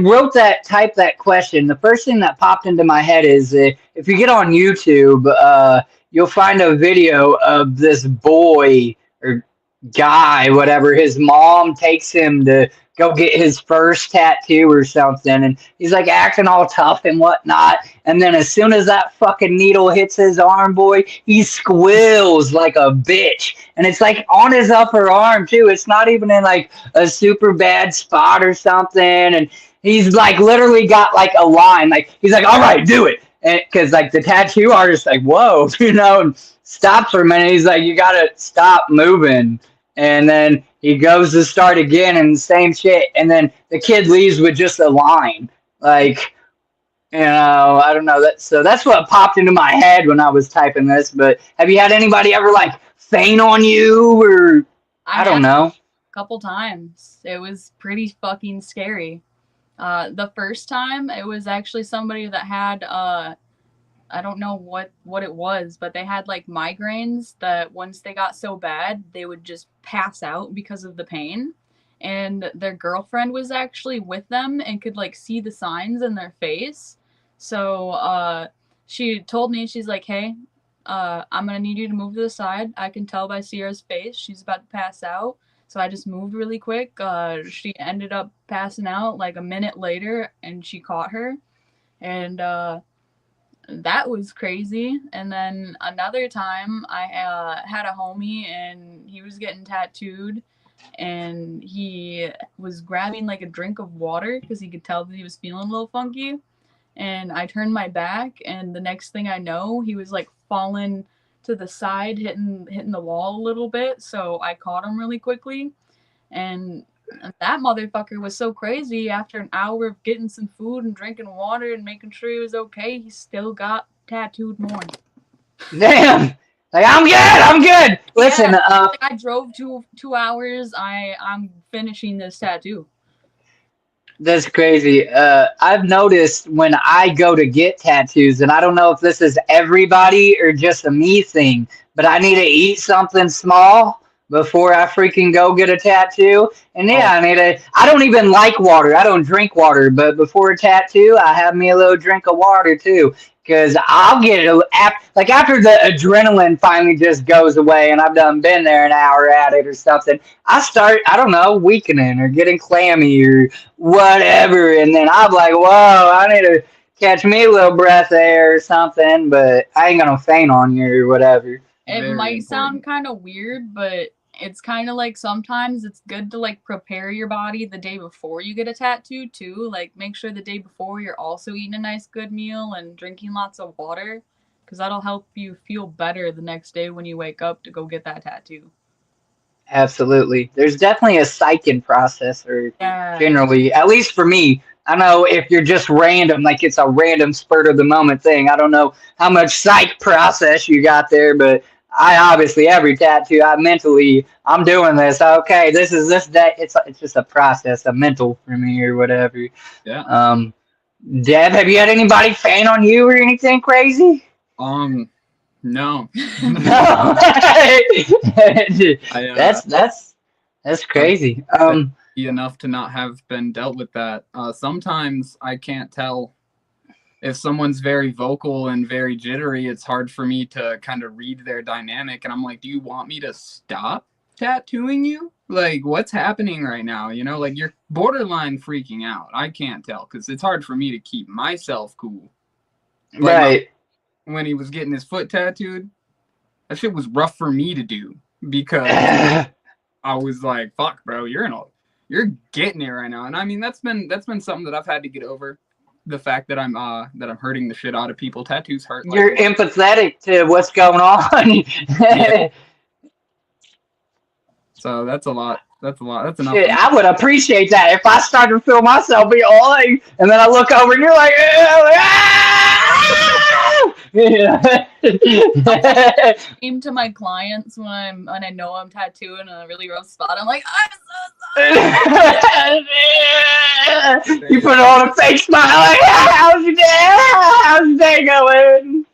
typed that question, the first thing that popped into my head is if you get on YouTube, you'll find a video of this boy or guy, whatever. His mom takes him to go get his first tattoo or something, and he's like acting all tough and whatnot, and then as soon as that fucking needle hits his arm, boy, he squeals like a bitch, and it's like on his upper arm too. It's not even in like a super bad spot or something, and he's like literally got like a line, like he's like, all right, do it, and because like the tattoo artist like, whoa, and stops for a minute. He's like, you gotta stop moving. And then he goes to start again and same shit. And then the kid leaves with just a line. Like, I don't know. So that's what popped into my head when I was typing this. But have you had anybody ever like faint on you or I don't know? A couple times. It was pretty fucking scary. The first time, it was actually somebody that had I don't know what it was, but they had like migraines that once they got so bad, they would just pass out because of the pain. And their girlfriend was actually with them and could like see the signs in their face. So she told me, she's like, "Hey, I'm gonna need you to move to the side. I can tell by Sierra's face she's about to pass out." So I just moved really quick. She ended up passing out like a minute later, and she caught her. And that was crazy. And then another time, I had a homie, and he was getting tattooed, and he was grabbing like a drink of water because he could tell that he was feeling a little funky. And I turned my back, and the next thing I know, he was like falling to the side, hitting the wall a little bit. So I caught him really quickly, and that motherfucker was so crazy. After an hour of getting some food and drinking water and making sure he was okay, he still got tattooed more. Damn. Like, I'm good. Listen, yeah, I drove 2 hours. I'm finishing this tattoo. That's crazy. I've noticed when I go to get tattoos, and I don't know if this is everybody or just a me thing, but I need to eat something small before I freaking go get a tattoo. And yeah, I don't even like water. I don't drink water, but before a tattoo, I have me a little drink of water too. Because I'll get it like after the adrenaline finally just goes away, and I've been there an hour at it or something. I start, I don't know, weakening or getting clammy or whatever, and then I'm like, whoa, I need to catch me a little breath of air or something, but I ain't gonna faint on you or whatever. It might sound kind of weird, but it's kind of like sometimes it's good to like prepare your body the day before you get a tattoo too. Like make sure the day before you're also eating a nice good meal and drinking lots of water, because that'll help you feel better the next day when you wake up to go get that tattoo. Absolutely. There's definitely a psyching process, or generally, at least for me. I know if you're just random, like it's a random spurt of the moment thing. I don't know how much psych process you got there, but I obviously every tattoo I'm doing this. Okay, this is this day. It's just a process, a mental for me or whatever. Yeah. Deb, have you had anybody fan on you or anything crazy? No. No. That's crazy. Enough to not have been dealt with that. Sometimes I can't tell if someone's very vocal and very jittery. It's hard for me to kind of read their dynamic, and I'm like, do you want me to stop tattooing you? Like, what's happening right now? You know, like you're borderline freaking out. I can't tell because it's hard for me to keep myself cool. Like, right. When he was getting his foot tattooed, that shit was rough for me to do because I was like, fuck, bro, you're getting it right now. And I mean, that's been something that I've had to get over. The fact that I'm hurting the shit out of people. Tattoos hurt. You're empathetic to what's going on. Yeah. So that's a lot. That's enough. Shit, I would appreciate that if I started to feel myself be all like, and then I look over and you're like, Aim to my clients when I know I'm tattooing a really rough spot. I'm like, I'm so sorry. You put on a fake smile like, how's your day? How's your day going?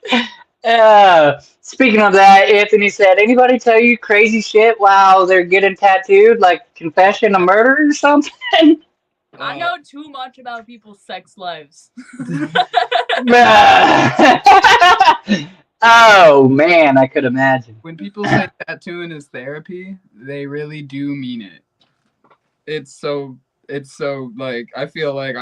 Speaking of that, Anthony said, anybody tell you crazy shit while they're getting tattooed, like confession of murder or something? I know too much about people's sex lives. Oh man, I could imagine. When people say tattooing is therapy, they really do mean it. It's so like I feel like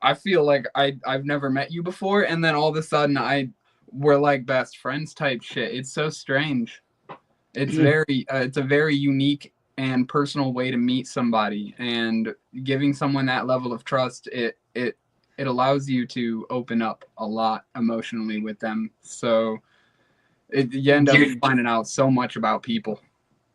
I've never met you before, and then all of a sudden we're like best friends type shit. It's so strange. It's it's a very unique and personal way to meet somebody, and giving someone that level of trust, it allows you to open up a lot emotionally with them. So you end up finding out so much about people.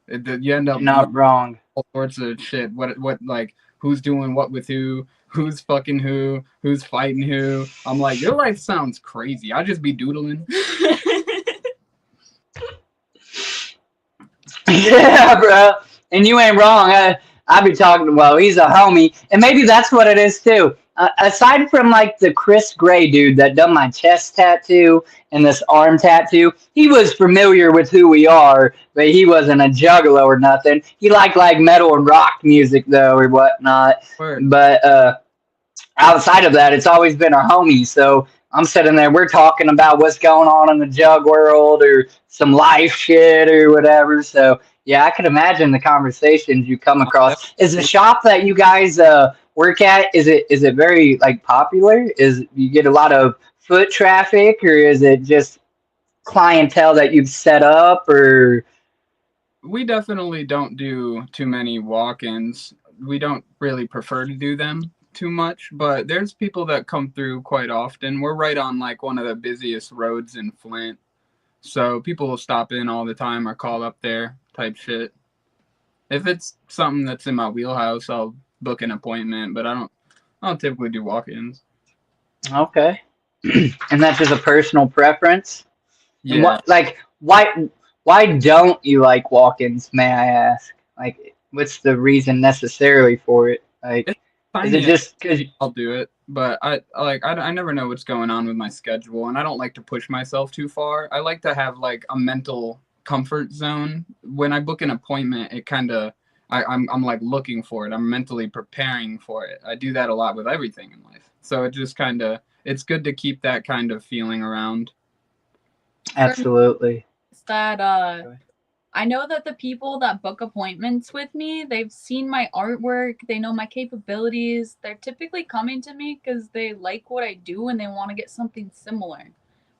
You end up not wrong. All sorts of shit. What like who's doing what with who's fucking who's fighting who. I'm like, your life sounds crazy. I just be doodling. Yeah, bro. And you ain't wrong. I be talking. Well, he's a homie, and maybe that's what it is too. Aside from like the Chris Gray dude that done my chest tattoo and this arm tattoo, he was familiar with who we are, but he wasn't a juggalo or nothing. He liked like metal and rock music though or whatnot. Word. But outside of that, it's always been our homies. So I'm sitting there, we're talking about what's going on in the jug world or some life shit or whatever. So yeah, I can imagine the conversations you come across. Is the shop that you guys work at, is it very like popular? Is you get a lot of foot traffic, or is it just clientele that you've set up? Or We definitely don't do too many walk-ins. We don't really prefer to do them too much, but there's people that come through quite often. We're right on like one of the busiest roads in Flint, so people will stop in all the time or call up there type shit. If it's something that's in my wheelhouse, I'll book an appointment, but I don't typically do walk-ins. okay, and that's just a personal preference. And Yeah, why don't you like walk-ins, may I ask? Like, what's the reason necessarily for it? Like, it's is it tiny. just because? I'll do it, but I never know what's going on with my schedule, and I don't like to push myself too far. I like to have like a mental comfort zone. When I book an appointment, it kind of I'm like looking for it. I'm mentally preparing for it. I do that a lot with everything in life. So it just kind of it's good to keep that kind of feeling around. Absolutely. It's that I know that the people that book appointments with me, they've seen my artwork, they know my capabilities. They're typically coming to me because they like what I do and they want to get something similar.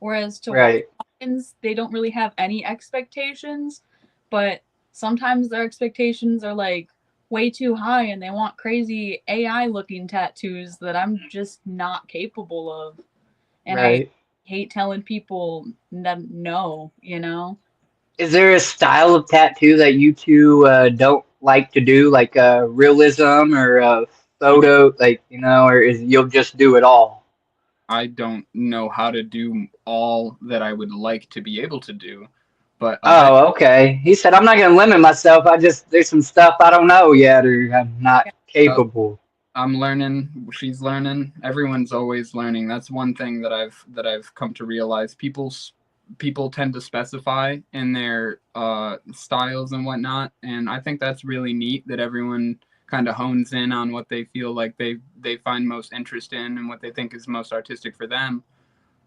Whereas to Right. walk-ins, they don't really have any expectations, but sometimes their expectations are like way too high and they want crazy AI looking tattoos that I'm just not capable of. And I Right. hate telling people no, you know? Is there a style of tattoo that you two don't like to do, like realism or photo, like or is you'll just do it all? I don't know how to do all that I would like to be able to do, but Oh, okay. He said, I'm not going to limit myself. There's some stuff I don't know yet or I'm not capable. I'm learning. She's learning. Everyone's always learning. That's one thing that I've come to realize. People tend to specify in their styles and whatnot, and I think that's really neat that everyone kind of hones in on what they feel like they find most interest in and what they think is most artistic for them.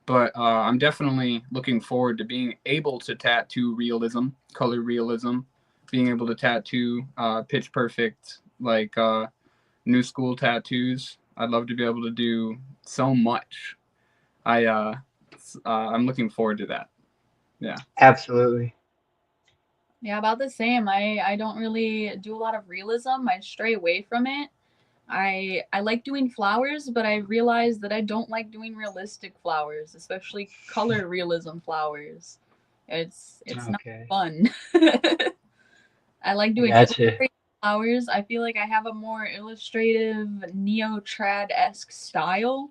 But I'm definitely looking forward to being able to tattoo realism, color realism, being able to tattoo pitch perfect like new school tattoos. I'd love to be able to do so much. I'm looking forward to that. Yeah. Absolutely. Yeah, about the same. I don't really do a lot of realism. I stray away from it. I like doing flowers, but I realize that I don't like doing realistic flowers, especially color realism flowers. It's not Okay. fun. I like I doing gotcha. illustrated flowers. I feel like I have a more illustrative neo-trad-esque style.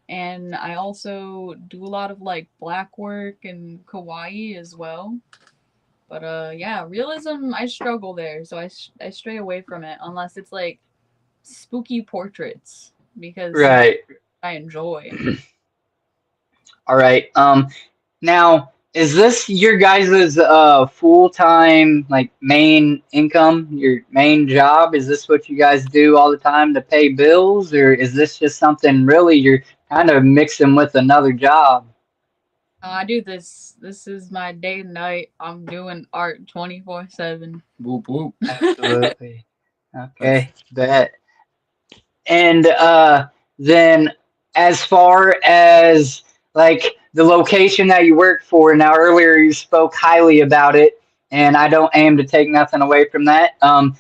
And I also do a lot of like black work and kawaii as well. But yeah, realism I struggle there, so I stray away from it unless it's like spooky portraits because Right. I enjoy. All right. Now, is this your guys' full-time like main income, your main job? Is this what you guys do all the time to pay bills, or is this just something really you're kind of mixing with another job? I do this. This is my day and night. I'm doing art 24/7. Whoop whoop. Absolutely. That's Okay, bet. And then as far as like the location that you work for, now earlier you spoke highly about it, and I don't aim to take nothing away from that.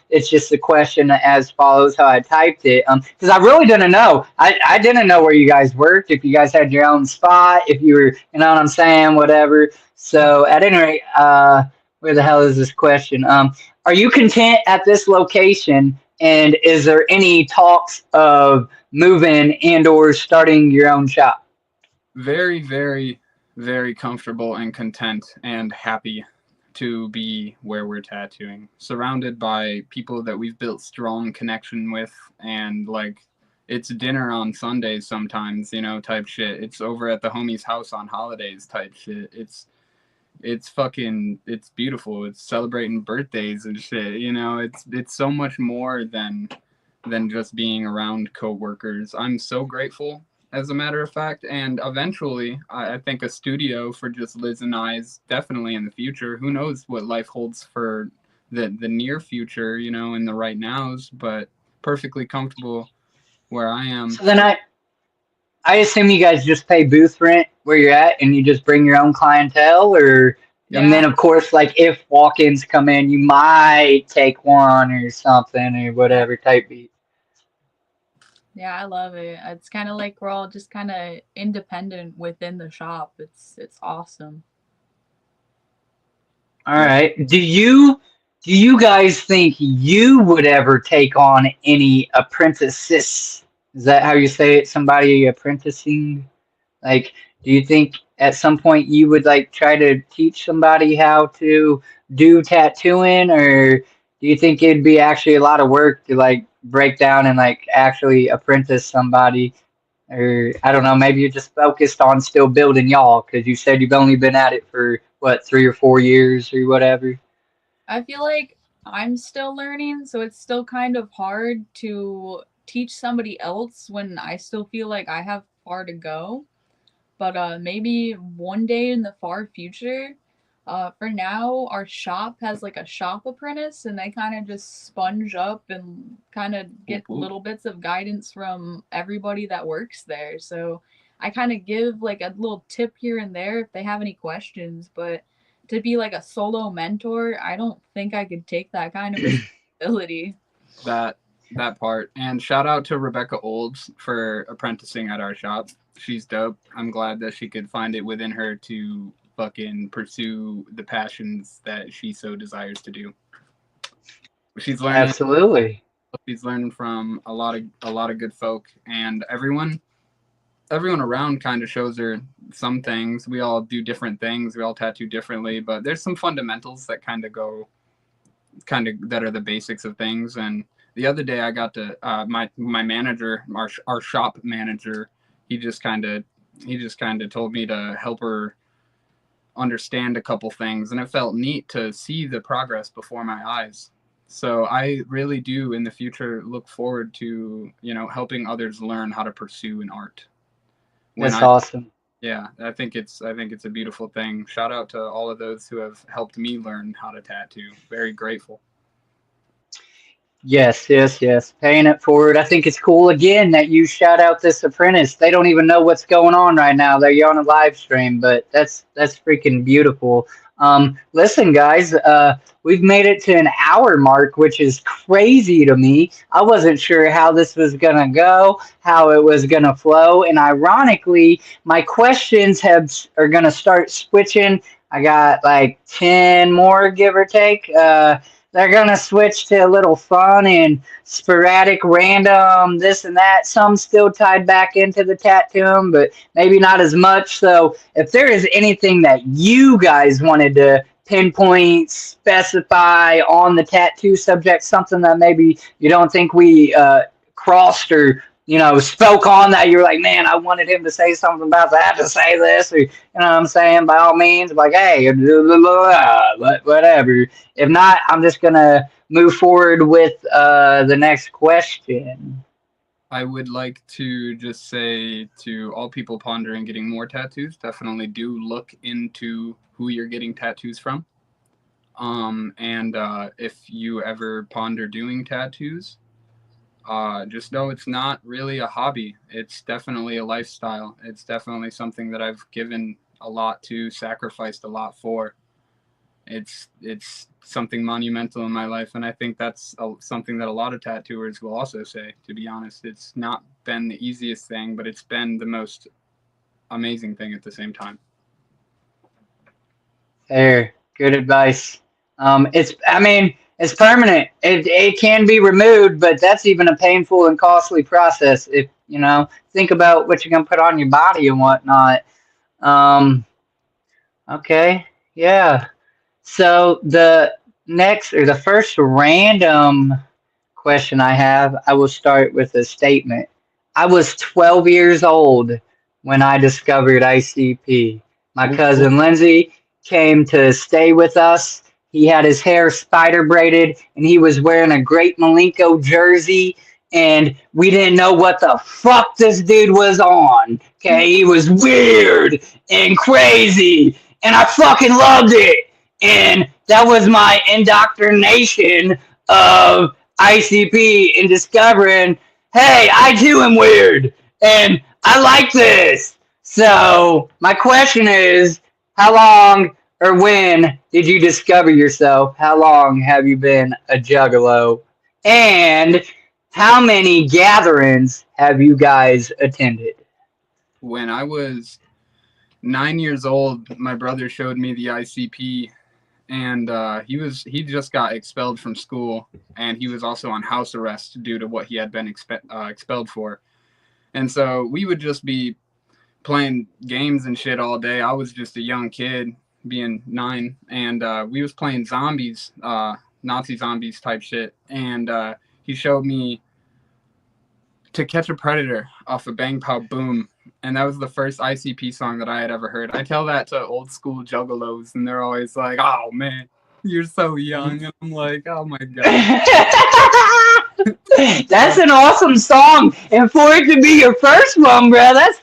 It's just a question as follows how I typed it. Because I really didn't know. I didn't know where you guys worked, if you guys had your own spot, if you were, you know what I'm saying, whatever. So at any rate, where the hell is this question? Are you content at this location? And is there any talks of moving and or starting your own shop? very, very, very comfortable and content and happy to be where we're tattooing, surrounded by people that we've built strong connection with, and like it's dinner on Sundays sometimes, you know, type shit. It's over at the homie's house on holidays type shit. It's fucking, it's beautiful. It's celebrating birthdays and shit, you know. It's so much more than just being around coworkers. I'm so grateful, as a matter of fact, and eventually I think a studio for just Liz and I is definitely in the future. Who knows what life holds for the near future, you know, in the right nows, but perfectly comfortable where I am. So then I assume you guys just pay booth rent where you're at, and you just bring your own clientele, or and then Yeah. of course, like if walk-ins come in, you might take one or something or whatever type beat. Yeah, I love it. It's kind of like we're all just kind of independent within the shop. It's awesome. All right. Do you guys think you would ever take on any apprentices? Is that how you say it? Somebody apprenticing? Like, do you think at some point you would like try to teach somebody how to do tattooing, or do you think it'd be actually a lot of work to like break down and like actually apprentice somebody? Or I don't know, maybe you're just focused on still building y'all because you said you've only been at it for what, 3 or 4 years or whatever. I feel like I'm still learning, so it's still kind of hard to teach somebody else when I still feel like I have far to go. But maybe one day in the far future. For now, our shop has like a shop apprentice, and they kind of just sponge up and kind of get little bits of guidance from everybody that works there. So I kind of give like a little tip here and there if they have any questions. But to be like a solo mentor, I don't think I could take that kind of responsibility. That part. And shout out to Rebecca Olds for apprenticing at our shop. She's dope. I'm glad that she could find it within her to fucking pursue the passions that she so desires to do. She's learning. Absolutely. She's learning from a lot of good folk, and everyone around kind of shows her some things. We all do different things. We all tattoo differently, but there's some fundamentals that kind of that are the basics of things. And the other day I got to my manager, our shop manager, he just kind of told me to help her understand a couple things, and it felt neat to see the progress before my eyes. So I really do in the future look forward to, you know, helping others learn how to pursue an art. That's awesome. Yeah, I think it's a beautiful thing. Shout out to all of those who have helped me learn how to tattoo. Very grateful. Yes. Paying it forward. I think it's cool again that you shout out this apprentice. They don't even know what's going on right now. They're on a live stream, but that's freaking beautiful. Listen, guys, we've made it to an hour mark, which is crazy to me. I wasn't sure how this was gonna go, how it was gonna flow, and ironically, my questions are gonna start switching. I got like 10 more, give or take. They're going to switch to a little fun and sporadic, random, this and that. Some still tied back into the tattooing, but maybe not as much. So if there is anything that you guys wanted to pinpoint, specify on the tattoo subject, something that maybe you don't think we crossed or, you know, spoke on, that you're like, man, I wanted him to say something about that, to say this, or, you know what I'm saying? By all means, like, hey, whatever. If not, I'm just going to move forward with the next question. I would like to just say to all people pondering getting more tattoos, definitely do look into who you're getting tattoos from. And if you ever ponder doing tattoos, just know it's not really a hobby. It's definitely a lifestyle. It's definitely something that I've given a lot to, sacrificed a lot for. It's something monumental in my life, and I think that's something that a lot of tattooers will also say, to be honest. It's not been the easiest thing, but it's been the most amazing thing at the same time. There, good advice. It's permanent. It can be removed, but that's even a painful and costly process. If you know, think about what you're gonna put on your body and whatnot. Okay, yeah. So the first random question I have, I will start with a statement. I was 12 years old when I discovered ICP. My Whoop, whoop. cousin Lindsay came to stay with us. He had his hair spider braided and he was wearing a Great Malenko jersey. And we didn't know what the fuck this dude was on. Okay, he was weird and crazy, and I fucking loved it. And that was my indoctrination of ICP in discovering, hey, I too am weird and I like this. So my question is, how long or when did you discover yourself? How long have you been a juggalo? And how many gatherings have you guys attended? When I was 9 years old, my brother showed me the ICP, and he just got expelled from school, and he was also on house arrest due to what he had been expelled for. And so we would just be playing games and shit all day. I was just a young kid, being 9, and we was playing zombies, Nazi zombies type shit. And he showed me To Catch a Predator off of Bang Pow Boom. And that was the first ICP song that I had ever heard. I tell that to old school juggalos, and they're always like, oh man, you're so young. And I'm like, oh my God. That's an awesome song, and for it to be your first one, bro, that's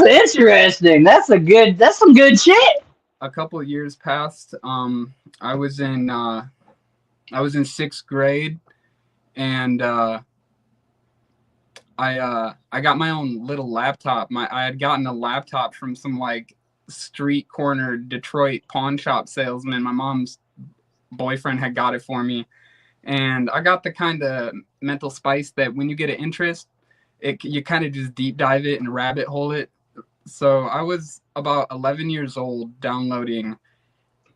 interesting. That's some good shit. A couple of years passed. I was in 6th grade, and I got my own little laptop. I had gotten a laptop from some like street corner Detroit pawn shop salesman. My mom's boyfriend had got it for me, and I got the kind of mental spice that when you get an interest, you kind of just deep dive it and rabbit hole it. So I was about 11 years old downloading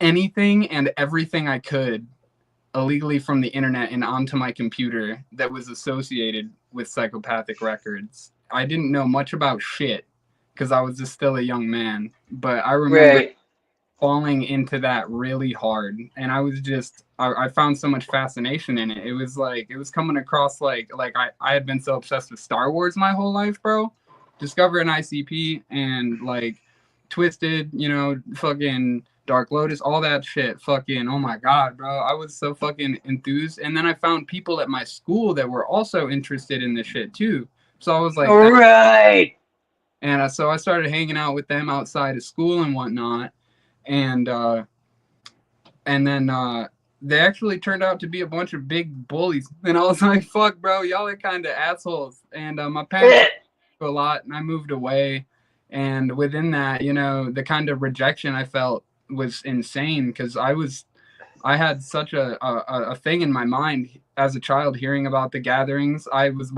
anything and everything I could illegally from the internet and onto my computer that was associated with psychopathic records. I didn't know much about shit because I was just still a young man, but I remember falling into that really hard, and I was just I found so much fascination in it. It was coming across like I had been so obsessed with Star Wars my whole life, bro. Discovering ICP and like Twisted, fucking Dark Lotus, all that shit, fucking, oh my God, bro. I was so fucking enthused. And then I found people at my school that were also interested in this shit too. So I was like, all right. And so I started hanging out with them outside of school and whatnot. And then they actually turned out to be a bunch of big bullies. And I was like, fuck, bro, y'all are kind of assholes. And my parents a lot, and I moved away. And within that, the kind of rejection I felt was insane, because I had such a thing in my mind as a child hearing about the gatherings. I was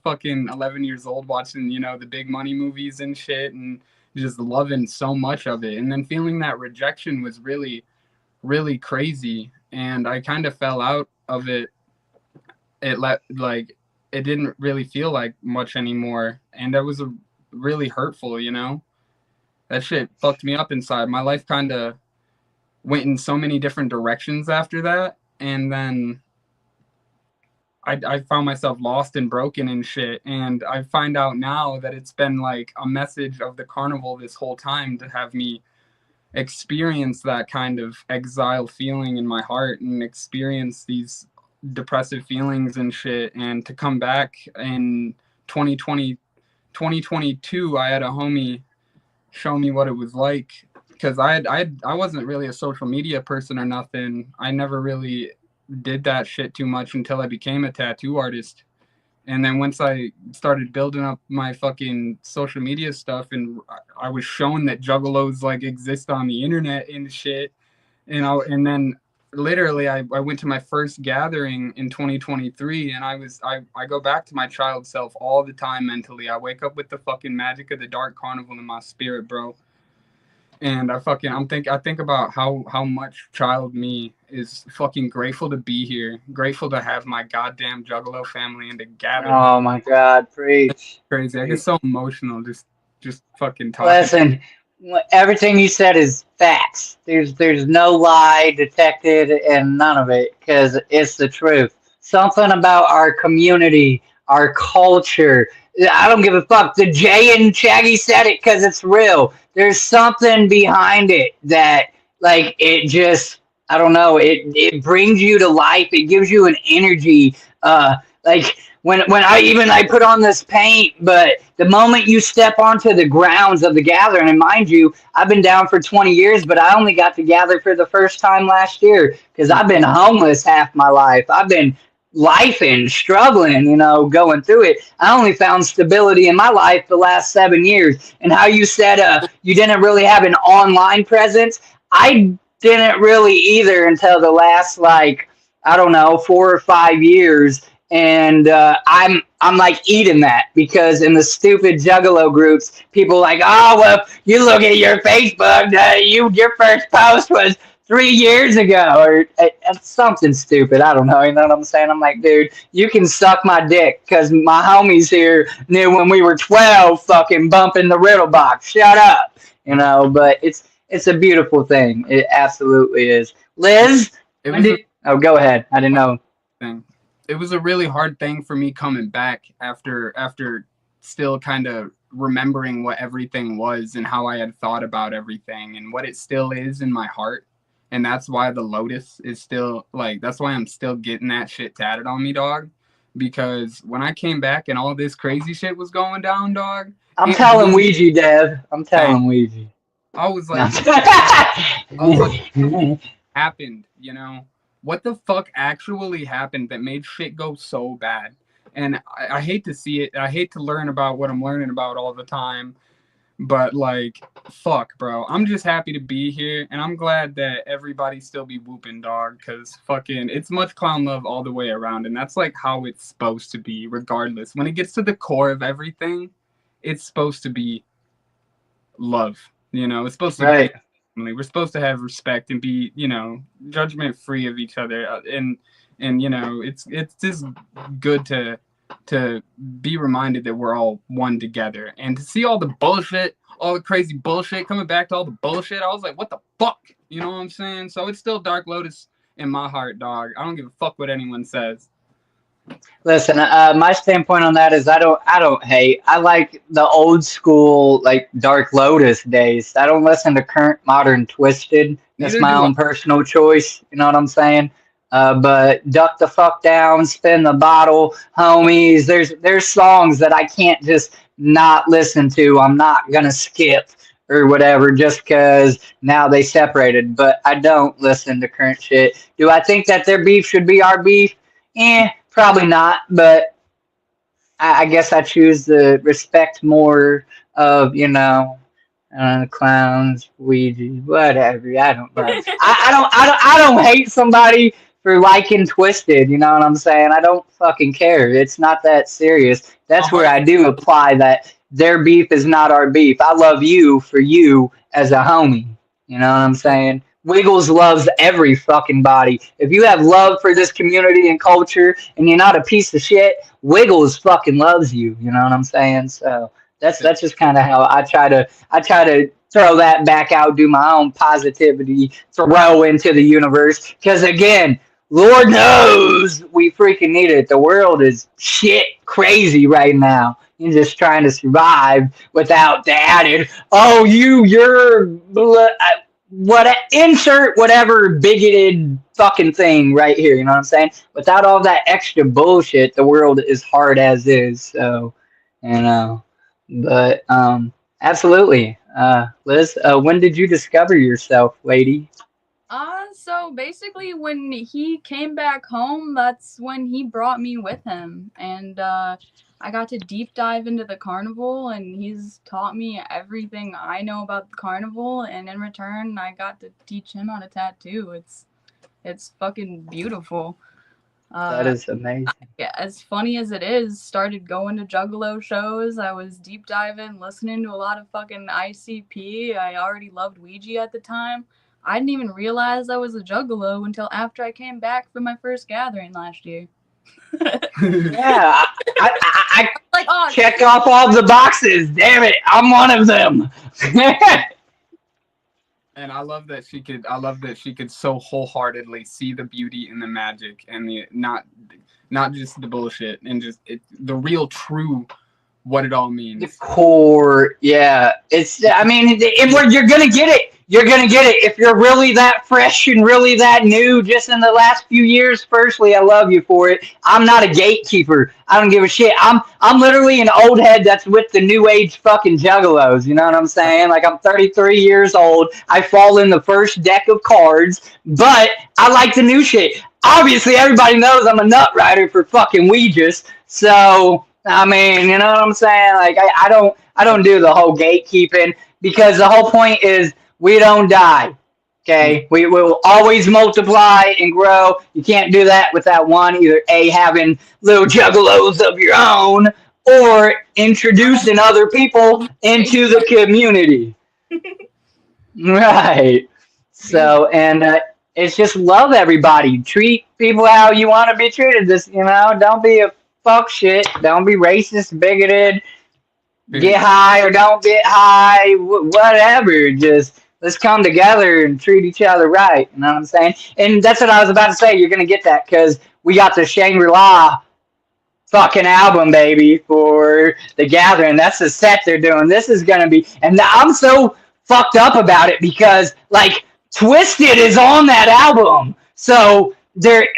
fucking 11 years old watching, the big money movies and shit, and just loving so much of it. And then feeling that rejection was really, really crazy. And I kind of fell out of it. It didn't really feel like much anymore. And that was really hurtful, That shit fucked me up inside. My life kind of went in so many different directions after that. And then I found myself lost and broken and shit. And I find out now that it's been like a message of the carnival this whole time to have me experience that kind of exile feeling in my heart and experience these depressive feelings and shit. And to come back in 2022, I had a homie show me what it was like, because I wasn't really a social media person or nothing. I never really did that shit too much until I became a tattoo artist. And then once I started building up my fucking social media stuff, and I was shown that juggalos like exist on the internet and shit, and then literally I went to my first gathering in 2023, and I go back to my child self all the time mentally. I wake up with the fucking magic of the dark carnival in my spirit, bro. And I think about how much child me is fucking grateful to be here, grateful to have my goddamn juggalo family and to gather. Oh my God, preach. Crazy. I get so emotional just fucking talking. Listen, everything you said is facts. There's no lie detected and none of it because it's the truth. Something about our community, our culture. I don't give a fuck. The Jay and Shaggy said it because it's real. There's something behind it that like it just I don't know. It brings you to life. It gives you an energy. Like when I put on this paint, but the moment you step onto the grounds of the gathering, and mind you, I've been down for 20 years, but I only got to gather for the first time last year because I've been homeless half my life. I've been lifing, struggling, going through it. I only found stability in my life the last 7 years. And how you said you didn't really have an online presence, I didn't really either until the last like I don't know 4 or 5 years. And I'm like eating that because in the stupid Juggalo groups, people like, oh well, you look at your Facebook, your first post was 3 years ago, or something stupid. I don't know. You know what I'm saying? I'm like, dude, you can suck my dick because my homies here knew when we were 12, fucking bumping the riddle box. Shut up, But it's a beautiful thing. It absolutely is. Liz, oh, go ahead. I didn't know. It was a really hard thing for me coming back after still kind of remembering what everything was and how I had thought about everything and what it still is in my heart. And that's why the Lotus is still that's why I'm still getting that shit tatted on me, dog. Because when I came back and all this crazy shit was going down, dog. I'm telling Ouija, Dev. I'm telling Ouija. I was like, happened, What the fuck actually happened that made shit go so bad? And I hate to see it. I hate to learn about what I'm learning about all the time. But fuck, bro. I'm just happy to be here. And I'm glad that everybody still be whooping, dog. Because fucking it's much clown love all the way around. And that's how it's supposed to be, regardless. When it gets to the core of everything, it's supposed to be love. It's supposed to be. We're supposed to have respect and be, judgment free of each other, and it's just good to be reminded that we're all one together, and to see all the bullshit, all the crazy bullshit coming back to all the bullshit. I was like, what the fuck, you know what I'm saying? So it's still Dark Lotus in my heart, dog. I don't give a fuck what anyone says. Listen, my standpoint on that is I don't hate. I like the old school Dark Lotus days. I don't listen to current modern twisted. That's my own personal choice. You know what I'm saying? But duck the fuck down, spin the bottle, homies. There's songs that I can't just not listen to. I'm not gonna skip or whatever just because now they separated. But I don't listen to current shit. Do I think that their beef should be our beef? Probably not, but I guess I choose to respect more of, clowns, Ouija, whatever. I don't know. I don't hate somebody for liking Twisted, you know what I'm saying? I don't fucking care. It's not that serious. That's where I do apply that their beef is not our beef. I love you for you as a homie. You know what I'm saying? Wiggles loves every fucking body. If you have love for this community and culture and you're not a piece of shit, Wiggles fucking loves you. You know what I'm saying? So that's just kind of how I try to throw that back out, do my own positivity, throw into the universe. Because again, Lord knows we freaking need it. The world is shit crazy right now. You're just trying to survive without the added, insert whatever bigoted fucking thing right here, you know what I'm saying? Without all that extra bullshit, the world is hard as is. So, but absolutely. Liz, when did you discover yourself, lady? So basically when he came back home, that's when he brought me with him, and I got to deep dive into the carnival, and he's taught me everything I know about the carnival, and in return I got to teach him how to tattoo. It's fucking beautiful. That is amazing. Yeah, as funny as it is, started going to Juggalo shows. I was deep diving, listening to a lot of fucking ICP. I already loved Ouija at the time. I didn't even realize I was a Juggalo until after I came back from my first gathering last year. Yeah, I check off all the boxes. Damn it, I'm one of them. And I love that she could. I love that she could so wholeheartedly see the beauty and the magic and the not just the bullshit and just the real true what it all The means. core, yeah. I mean, you're gonna get it. You're gonna get it if you're really that fresh and really that new. Just in the last few years, firstly, I love you for it. I'm not a gatekeeper. I don't give a shit. I'm literally an old head that's with the new age fucking juggalos. You know what I'm saying? Like I'm 33 years old. I fall in the first deck of cards, but I like the new shit. Obviously, everybody knows I'm a nut rider for fucking Ouijas. So. I mean, you know what I'm saying? Like I don't do the whole gatekeeping because the whole point is we don't die. Okay? We will always multiply and grow. You can't do that without one, either A, having little juggalos of your own, or introducing other people into the community. Right. So, and it's just love everybody. Treat people how you want to be treated. Just, don't be a fuck shit. Don't be racist, bigoted. Get high or don't get high. Whatever. Just let's come together and treat each other right. You know what I'm saying? And that's what I was about to say. You're going to get that because we got the Shangri-La fucking album, baby, for the Gathering. That's the set they're doing. This is going to be, and I'm so fucked up about it because, like, Twisted is on that album. So,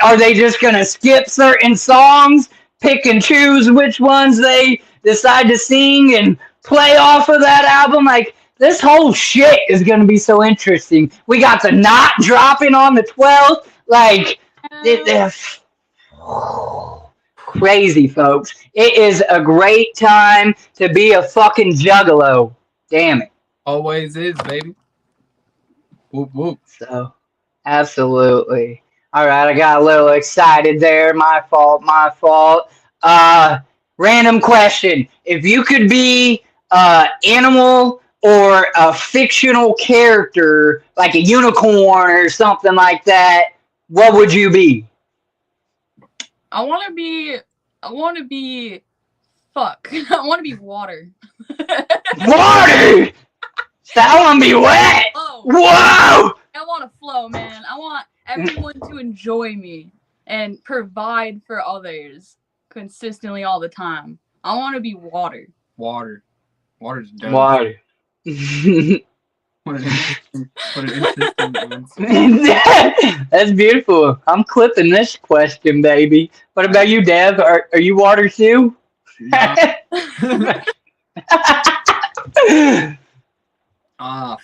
are they just going to skip certain songs, pick and choose which ones they decide to sing and play off of that album? Like, this whole shit is going to be so interesting. We got the Knot dropping on the 12th. Like, crazy, folks. It is a great time to be a fucking juggalo. Damn it. Always is, baby. Whoop whoop. So, absolutely. All right, I got a little excited there. My fault. Random question. If you could be an animal or a fictional character, like a unicorn or something like that, what would you be? I want to be fuck. I want to be water. Water! I want to be wet! Oh, Whoa! I want to flow, man. I want everyone to enjoy me and provide for others consistently all the time. I want to be water. Water's dope. Water. What an interesting answer. That's beautiful. I'm clipping this question, baby. What about you, Dev? Are you water too?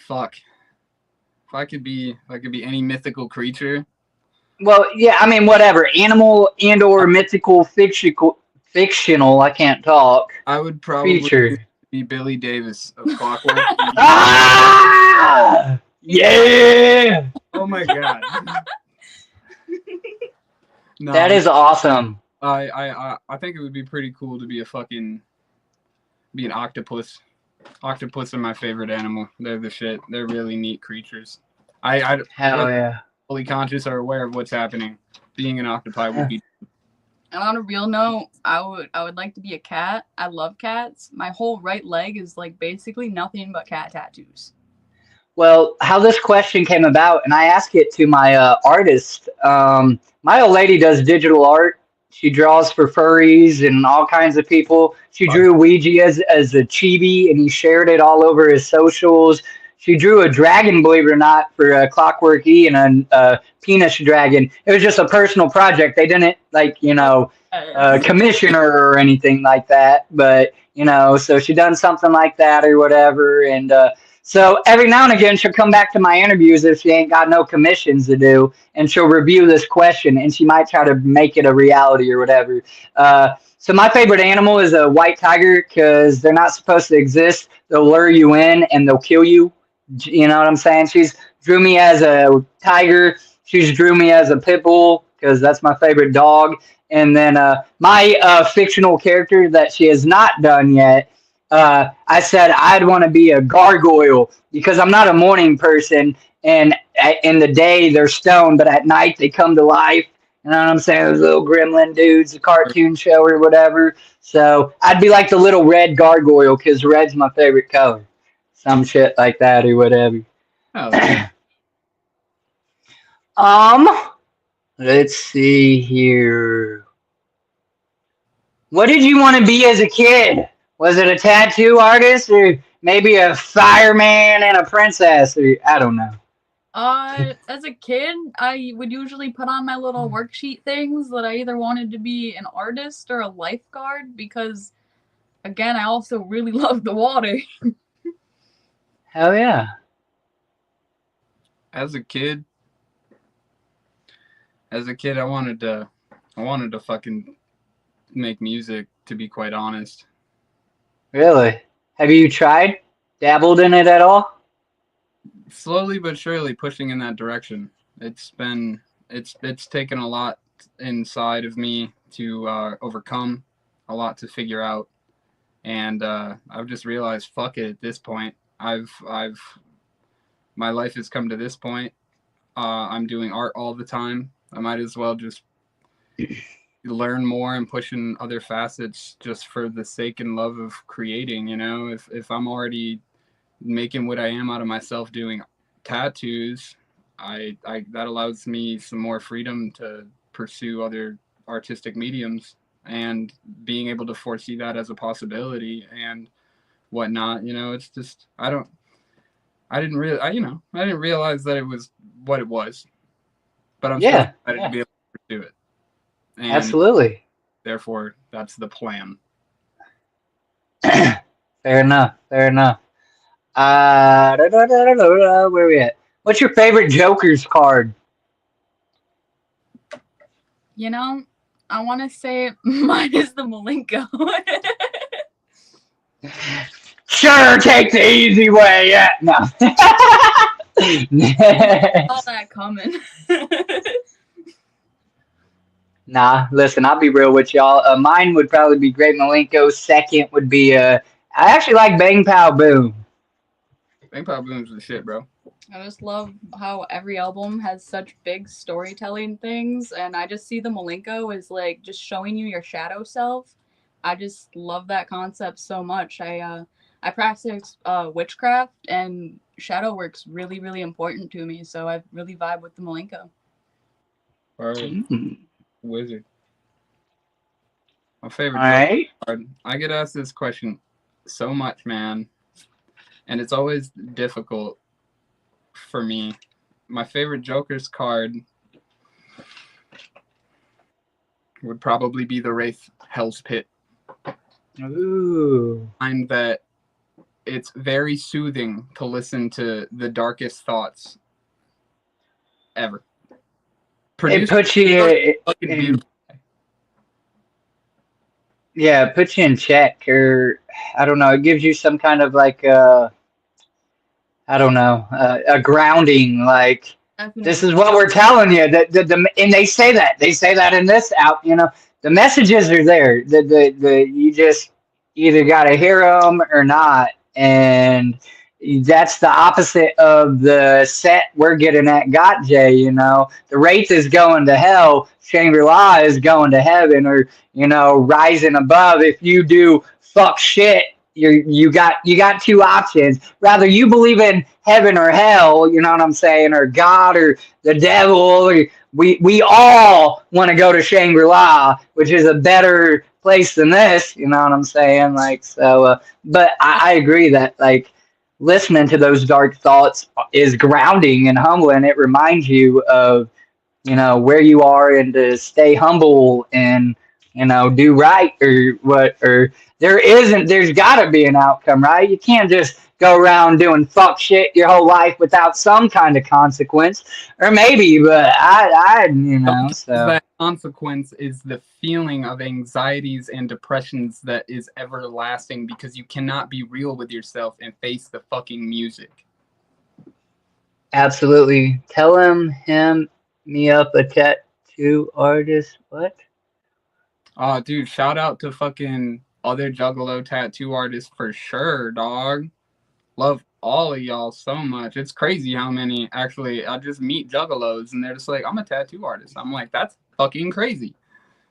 Fuck. If I could be any mythical creature. Well, yeah, I mean, whatever. Animal and or mythical, fictional. I can't talk. I would probably Feature. be Billy Davis of Clockwork. Ah! Yeah! Oh my god. No, That is awesome. I think it would be pretty cool to be an octopus. Octopus are my favorite animal. They're the shit. They're really neat creatures. Hell yeah. Fully conscious or aware of what's happening. Being an octopi would be. And on a real note, I would like to be a cat. I love cats. My whole right leg is like basically nothing but cat tattoos. Well, how this question came about, and I asked it to my artist. My old lady does digital art. She draws for furries and all kinds of people. She drew Ouija as a chibi, and he shared it all over his socials. She drew a dragon, believe it or not, for Clockwork E and a penis dragon. It was just a personal project. They didn't, commission her or anything like that. But, so she done something like that or whatever. And so every now and again, she'll come back to my interviews if she ain't got no commissions to do, and she'll review this question, and she might try to make it a reality or whatever. So my favorite animal is a white tiger because they're not supposed to exist. They'll lure you in, and they'll kill you. You know what I'm saying? She's drew me as a tiger. She's drew me as a pit bull because that's my favorite dog. And then my fictional character that she has not done yet, I said I'd want to be a gargoyle because I'm not a morning person, and in the day they're stoned, but at night they come to life. You know what I'm saying? Those little gremlin dudes, a cartoon show or whatever. So I'd be like the little red gargoyle because red's my favorite color. Some shit like that or whatever. Oh, yeah. Let's see here. What did you want to be as a kid? Was it a tattoo artist or maybe a fireman and a princess? Or I don't know. As a kid, I would usually put on my little worksheet things that I either wanted to be an artist or a lifeguard because, again, I also really love the water. Hell yeah. As a kid, I wanted to fucking make music, to be quite honest. Really? Have you tried? Dabbled in it at all? Slowly but surely pushing in that direction. It's taken a lot inside of me to overcome, a lot to figure out, and I've just realized, fuck it, at this point. My life has come to this point. I'm doing art all the time. I might as well just learn more and push in other facets just for the sake and love of creating, you know? If I'm already making what I am out of myself doing tattoos, I that allows me some more freedom to pursue other artistic mediums, and being able to foresee that as a possibility and whatnot, you know, it's just I didn't realize that it was what it was, but I'm still excited to be able to pursue it. And absolutely. Therefore, that's the plan. Fair enough. Fair enough. Where are we at? What's your favorite Joker's card? You know, I want to say mine is the Malenko. Sure, take the easy way. Yeah, no. All that coming. Nah, listen, I'll be real with y'all. Mine would probably be Great Malenko. Second would be I actually like Bang Pow Boom. Bang Pow Boom's the shit, bro. I just love how every album has such big storytelling things, and I just see the Malenko as like just showing you your shadow self. I just love that concept so much. I practice witchcraft, and shadow work's really, really important to me, so I really vibe with the Malenko. Wizard. My favorite card. I get asked this question so much, man, and it's always difficult for me. My favorite Joker's card would probably be the Wraith Hell's Pit. Ooh. I find that it's very soothing to listen to the darkest thoughts ever. It puts you it puts you in check, or I don't know, it gives you some kind of like a grounding, like Definitely. This is what we're telling you. And they say that in this out. You know, the messages are there. You just either got to hear them or not, and that's the opposite of the set we're getting at. Got Jay? You know, the Wraith is going to hell. Shangri-La is going to heaven, or rising above. If you do fuck shit, you got two options. Rather you believe in heaven or hell, you know what I'm saying, or God or the devil. Or we all want to go to Shangri-La, which is a better place than this. You know what I'm saying? Like so, but I agree that like listening to those dark thoughts is grounding and humbling. It reminds you of where you are and to stay humble and do right or there's got to be an outcome, right? You can't just go around doing fuck shit your whole life without some kind of consequence, or maybe, but so that consequence is the feeling of anxieties and depressions that is everlasting because you cannot be real with yourself and face the fucking music. Absolutely. Tell me up a tattoo artist. What? Oh, dude, shout out to fucking other Juggalo tattoo artists for sure, dog. Love all of y'all so much. It's crazy how many actually I just meet Juggalos and they're just like, I'm a tattoo artist. I'm like, that's fucking crazy.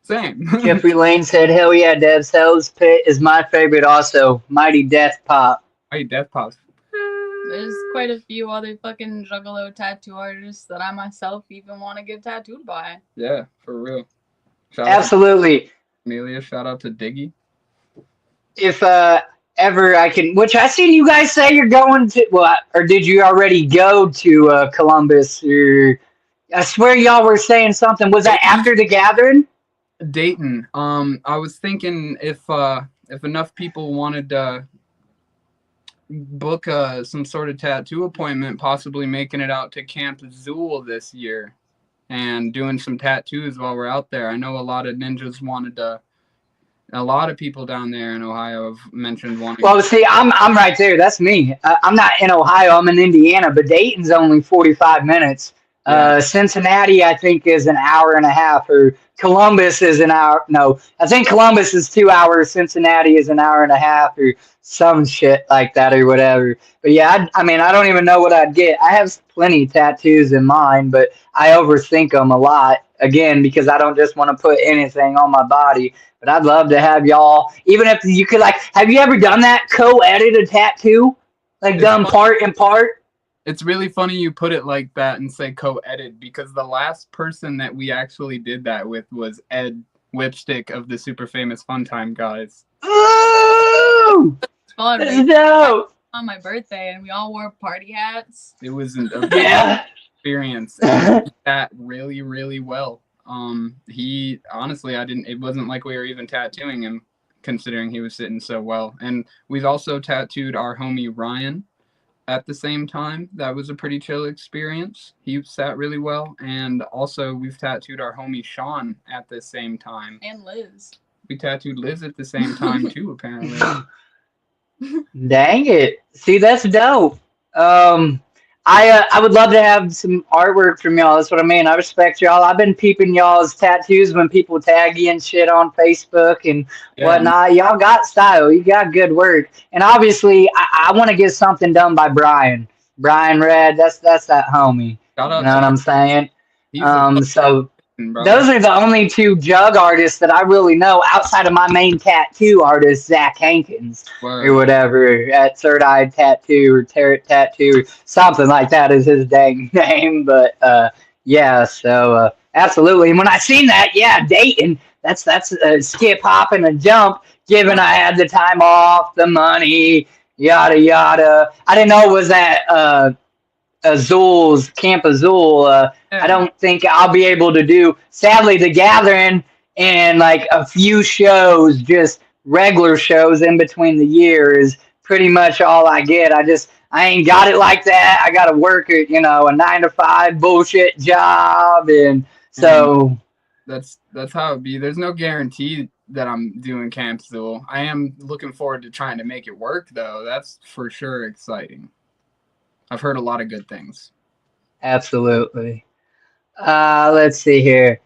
Same. Jeffrey Lane said, hell yeah, Devs. Hell's Pit is my favorite also. Mighty Death Pop. Hey, Death Pop's There's quite a few other fucking Juggalo tattoo artists that I myself even want to get tattooed by. Yeah, for real. Absolutely. Amelia, shout out to Diggy. If ever I can, which I seen you guys say you're going to, well, or did you already go to Columbus? Or I swear y'all were saying something. Was that after the gathering? Dayton. I was thinking if enough people wanted to book some sort of tattoo appointment, possibly making it out to Camp Zool this year and doing some tattoos while we're out there. I know a lot of ninjas wanted to. A lot of people down there in Ohio have mentioned wanting. Well, see, I'm right there. That's me. I'm not in Ohio. I'm in Indiana, but Dayton's only 45 minutes. Yeah. Cincinnati, I think, is an hour and a half, or Columbus is an hour. No, I think Columbus is 2 hours. Cincinnati is an hour and a half, or some shit like that, or whatever. But yeah, I mean, I don't even know what I'd get. I have plenty of tattoos in mind, but I overthink them a lot. Again, because I don't just want to put anything on my body. But I'd love to have y'all, even if you could, like, have you ever done that? Co-edit a tattoo? Like, It's done fun. part and part? It's really funny you put it like that and say co-edit, because the last person that we actually did that with was Ed Whipstick of the Super Famous Fun Time Guys. Ooh! It's fun. That's We dope! on my birthday and we all wore party hats. It was a Yeah. experience. And he did that really, really well. He honestly, it wasn't like we were even tattooing him, considering he was sitting so well. And we've also tattooed our homie Ryan at the same time. That was a pretty chill experience. He sat really well. And also we've tattooed our homie Sean at the same time. And Liz. We tattooed Liz at the same time too, apparently. Dang it. See, that's dope. I would love to have some artwork from y'all. That's what I mean. I respect y'all. I've been peeping y'all's tattoos when people tag you and shit on Facebook and whatnot. Y'all got style. You got good work. And obviously, I want to get something done by Brian. Brian Red, that's that homie. Shout out You know what I'm saying? He's So bro. those are the only two jug artists that I really know outside of my main tattoo artist, Zach Hankins, or whatever, at Third Eye Tattoo or Tarot Tattoo, or something like that is his dang name. But yeah, so absolutely. And when I seen that, yeah, Dayton, that's a skip, hop, and a jump, given I had the time off, the money, yada yada. I didn't know it was at Azul's Camp Azul. I don't think I'll be able to do, sadly, the gathering and like a few shows, just regular shows in between the year is pretty much all I get. I ain't got it like that. I got to work at, a 9-to-5 bullshit job. And so that's how it be. There's no guarantee that I'm doing Camp Zool. I am looking forward to trying to make it work, though. That's for sure exciting. I've heard a lot of good things. Absolutely. Let's see here.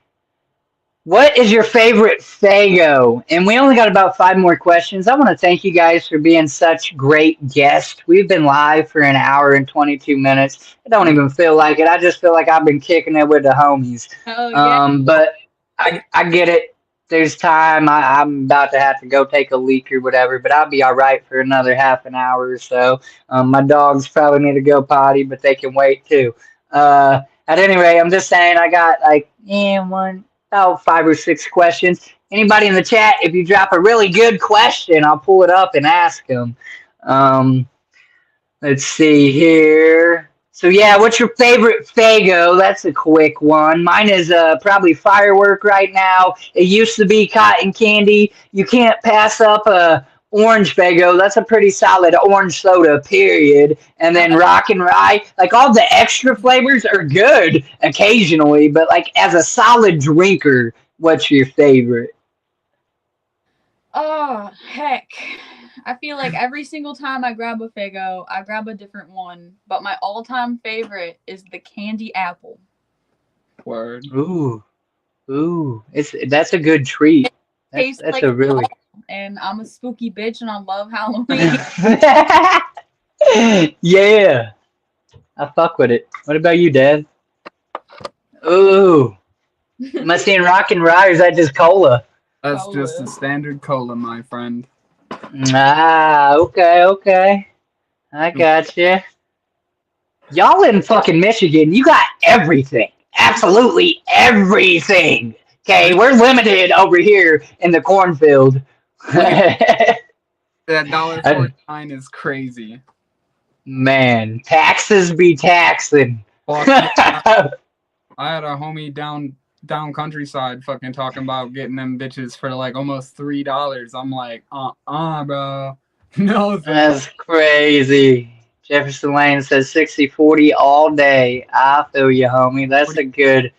What is your favorite Fago? And we only got about 5 more questions. I want to thank you guys for being such great guests. We've been live for an hour and 22 minutes. I don't even feel like it. I just feel like I've been kicking it with the homies. Oh, yeah. But I get it. There's time. I'm about to have to go take a leak or whatever, but I'll be all right for another half an hour or so. My dogs probably need to go potty, but they can wait too. At any rate, I'm just saying I got about 5 or 6 questions. Anybody in the chat, if you drop a really good question, I'll pull it up and ask them. Let's see here. So yeah, what's your favorite Fago? That's a quick one. Mine is probably firework right now. It used to be cotton candy. You can't pass up a orange Fago. That's a pretty solid orange soda, period. And then rock and rye. Like all the extra flavors are good occasionally, but like as a solid drinker, what's your favorite? Oh, heck. I feel like every single time I grab a Fago, I grab a different one. But my all-time favorite is the candy apple. Word. Ooh, that's a good treat. Tastes That's like a really. And I'm a spooky bitch, and I love Halloween. Yeah, I fuck with it. What about you, Dad? Ooh, am I seeing rock and rye, or is that just cola? That's Cola. just a standard cola, my friend. Okay. I gotcha. y'all in fucking Michigan, you got everything. Absolutely everything. Okay, we're limited over here in the cornfield. That $1.49 is crazy. Man, taxes be taxing. Fuck yeah. I had a homie down countryside fucking talking about getting them bitches for like almost $3. I'm like, bro. No, That's crazy. Jefferson Lane says 60-40 all day. I feel you, homie. That's a good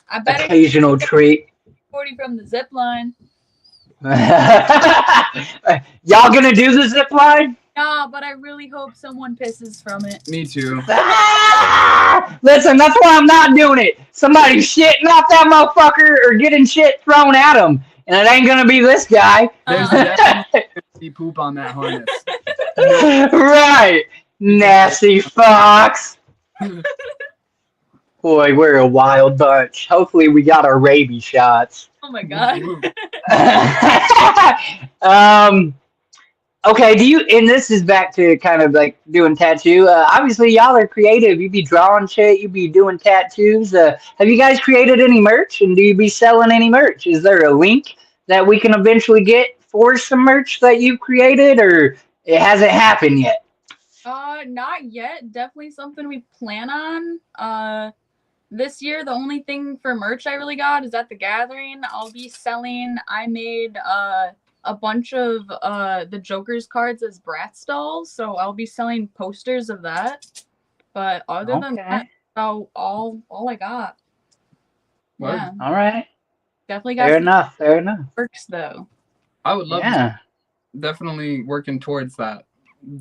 I bet occasional treat. 40 from the zip line. Y'all gonna do the zip line? Nah, but I really hope someone pisses from it. Me too. Listen, that's why I'm not doing it. Somebody's shitting off that motherfucker or getting shit thrown at him. And it ain't gonna be this guy. There's definitely poop on that harness. Right. Nasty fox. Boy, we're a wild bunch. Hopefully we got our rabies shots. Oh my god. Okay, and this is back to kind of like doing tattoo. Obviously y'all are creative. You be drawing shit, you be doing tattoos. Have you guys created any merch, and do you be selling any merch? Is there a link that we can eventually get for some merch that you've created, or it hasn't happened yet? Not yet. Definitely something we plan on. This year, the only thing for merch I really got is at the gathering. I'll be selling. I made a bunch of the Joker's cards as Brat stalls, so I'll be selling posters of that. But other than that, that's all I got. Yeah. All right. Definitely got fair enough. Works though. I would love to. Definitely working towards that.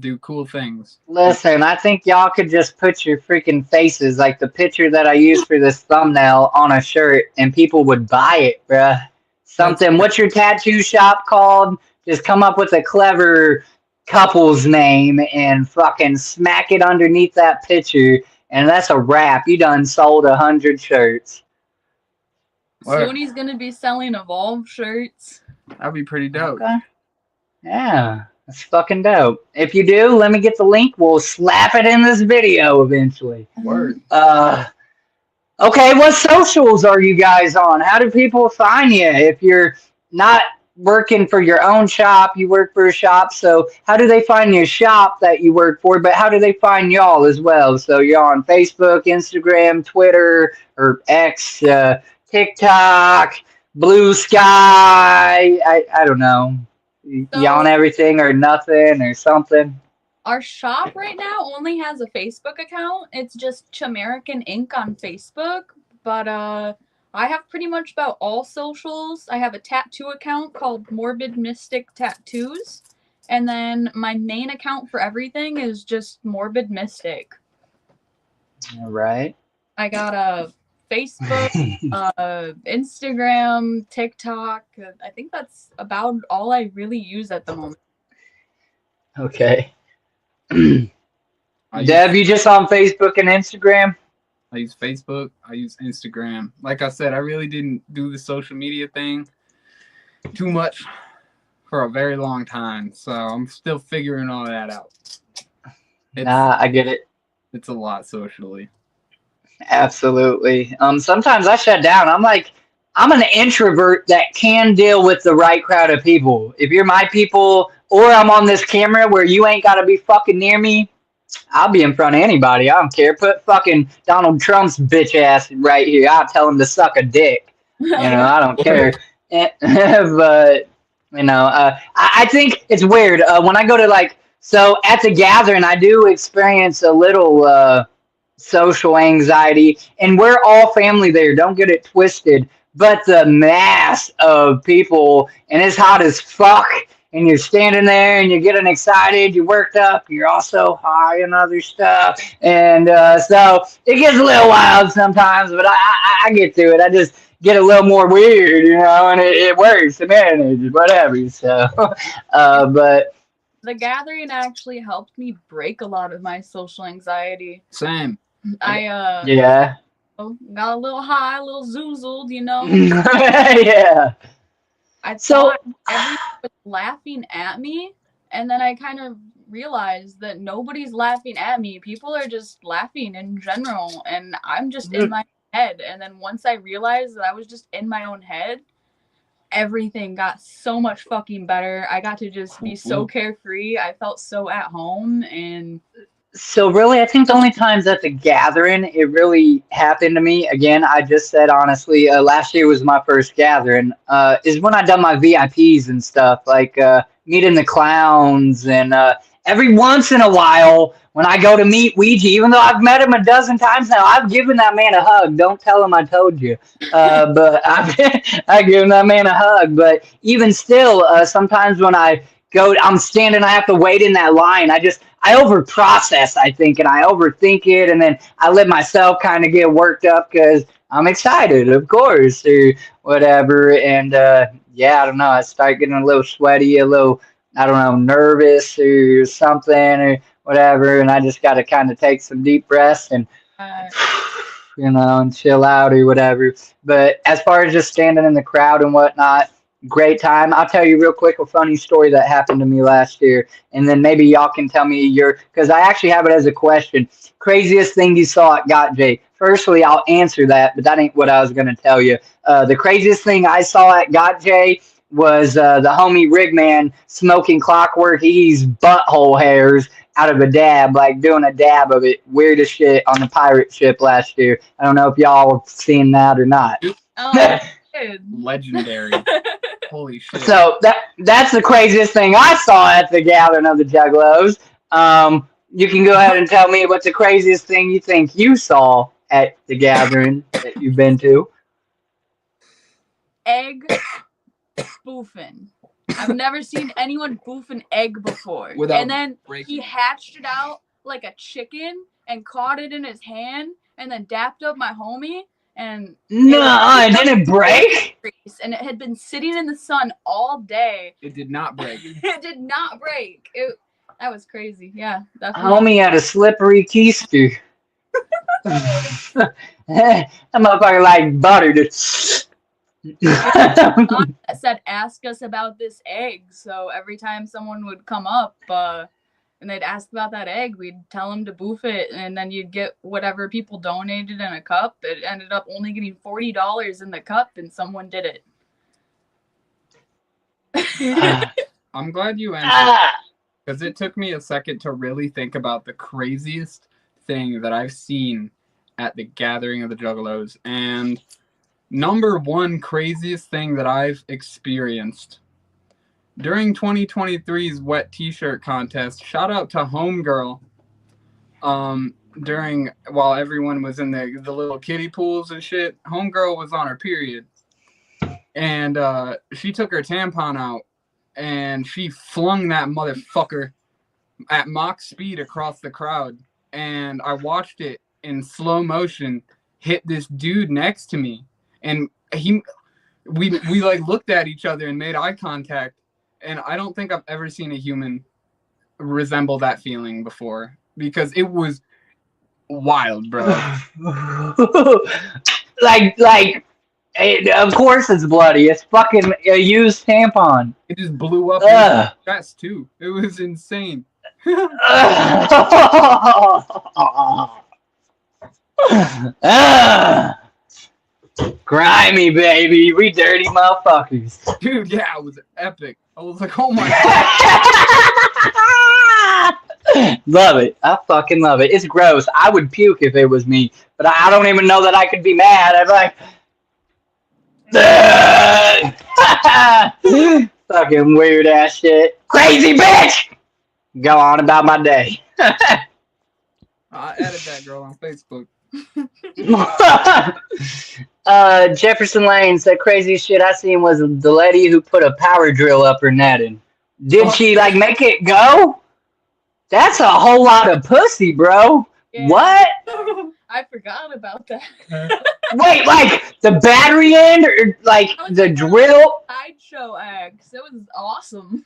Do cool things. Listen, I think y'all could just put your freaking faces, like the picture that I used for this thumbnail, on a shirt, and people would buy it, bruh. Something. What's your tattoo shop called? Just come up with a clever couple's name and fucking smack it underneath that picture, and that's a wrap. You done sold 100 shirts. Soon he's gonna be selling Evolve shirts. That'd be pretty dope. Okay. Yeah, that's fucking dope. If you do, let me get the link. We'll slap it in this video eventually. Word. Okay, what socials are you guys on? How do people find you? If you're not working for your own shop, you work for a shop, so how do they find your shop that you work for, but how do they find y'all as well? So you're on Facebook, Instagram, Twitter, or X, TikTok, Blue Sky, I don't know. Y'all on everything or nothing or something? Our shop right now only has a Facebook account. It's just Chamerican Inc. on Facebook. But I have pretty much about all socials. I have a tattoo account called Morbid Mystic Tattoos. And then my main account for everything is just Morbid Mystic. All right. I got a Facebook, Instagram, TikTok. I think that's about all I really use at the moment. Okay. Deb, you just on Facebook and Instagram? I use Facebook. I use Instagram. Like I said, I really didn't do the social media thing too much for a very long time. So I'm still figuring all that out. I get it. It's a lot socially. Absolutely. Sometimes I shut down. I'm an introvert that can deal with the right crowd of people. If you're my people, or I'm on this camera where you ain't got to be fucking near me, I'll be in front of anybody. I don't care. Put fucking Donald Trump's bitch ass right here. I'll tell him to suck a dick. I don't care. But, I think it's weird. When I go to so at the gathering, I do experience a little social anxiety, and we're all family there. Don't get it twisted. But the mass of people, and it's hot as fuck, and you're standing there and you're getting excited, you're worked up, you're also high and other stuff. And so it gets a little wild sometimes, but I get through it. I just get a little more weird, and it works to manage, whatever. So, but the gathering actually helped me break a lot of my social anxiety. Same. Yeah. Got a little high, a little zoozled, Yeah. I thought everyone was laughing at me, and then I kind of realized that nobody's laughing at me. People are just laughing in general, and I'm just in my head. And then once I realized that I was just in my own head, everything got so much fucking better. I got to just be so carefree. I felt so at home, and So really, I think the only times at the gathering it really happened to me. Again, I just said honestly, last year was my first gathering. Is when I done my VIPs and stuff, like meeting the clowns, and every once in a while when I go to meet Ouija, even though I've met him a dozen times now, I've given that man a hug. Don't tell him I told you, but I give that man a hug. But even still, sometimes when I go, I'm standing, I have to wait in that line. I over process, I think, and I overthink it, and then I let myself kind of get worked up because I'm excited, of course, or whatever. And yeah, I don't know. I start getting a little sweaty, a little, I don't know, nervous or something or whatever, and I just got to kind of take some deep breaths and and chill out or whatever. But as far as just standing in the crowd and whatnot, great time. I'll tell you real quick a funny story that happened to me last year, and then maybe y'all can tell me because I actually have it as a question. Craziest thing you saw at Got J. Firstly, I'll answer that, but that ain't what I was going to tell you. The craziest thing I saw at Got J was the homie Rigman smoking Clockwork E's butthole hairs out of a dab, like doing a dab of it. Weirdest shit on the pirate ship last year. I don't know if y'all have seen that or not. oh, Legendary. Holy shit. So that's the craziest thing I saw at the gathering of the Juggalos. You can go ahead and tell me what's the craziest thing you think you saw at the gathering that you've been to. Egg spoofing. I've never seen anyone boof an egg before. And then he hatched it out like a chicken and caught it in his hand and then dapped up my homie. And it didn't break. And it had been sitting in the sun all day. It did not break. It did not break. That was crazy. Yeah, definitely. Homie had a slippery keister. That motherfucker like buttered it. Said, ask us about this egg. So every time someone would come up and they'd ask about that egg, we'd tell them to boof it, and then you'd get whatever people donated in a cup. It ended up only getting $40 in the cup, and someone did it. I'm glad you answered, because it took me a second to really think about the craziest thing that I've seen at the gathering of the Juggalos. And number one craziest thing that I've experienced during 2023's wet t-shirt contest, shout out to Homegirl, while everyone was in the little kiddie pools and shit, Homegirl was on her period. And she took her tampon out and she flung that motherfucker at Mach speed across the crowd. And I watched it in slow motion hit this dude next to me. And we like looked at each other and made eye contact. And I don't think I've ever seen a human resemble that feeling before, because it was wild, bro. like, of course it's bloody. It's fucking a used tampon. It just blew up in my chest too. It was insane. Grimy, baby. We dirty motherfuckers. Dude, yeah, it was epic. I was like, oh my god. Love it. I fucking love it. It's gross. I would puke if it was me, but I don't even know that I could be mad. I'm like, fucking weird ass shit. Crazy bitch! Go on about my day. I added that girl on Facebook. Jefferson Lane said craziest shit I seen was the lady who put a power drill up her netting. Did she like make it go? That's a whole lot of pussy, bro. Yeah. What? I forgot about that. Wait, like the battery end or like the drill? Sideshow eggs. It was awesome.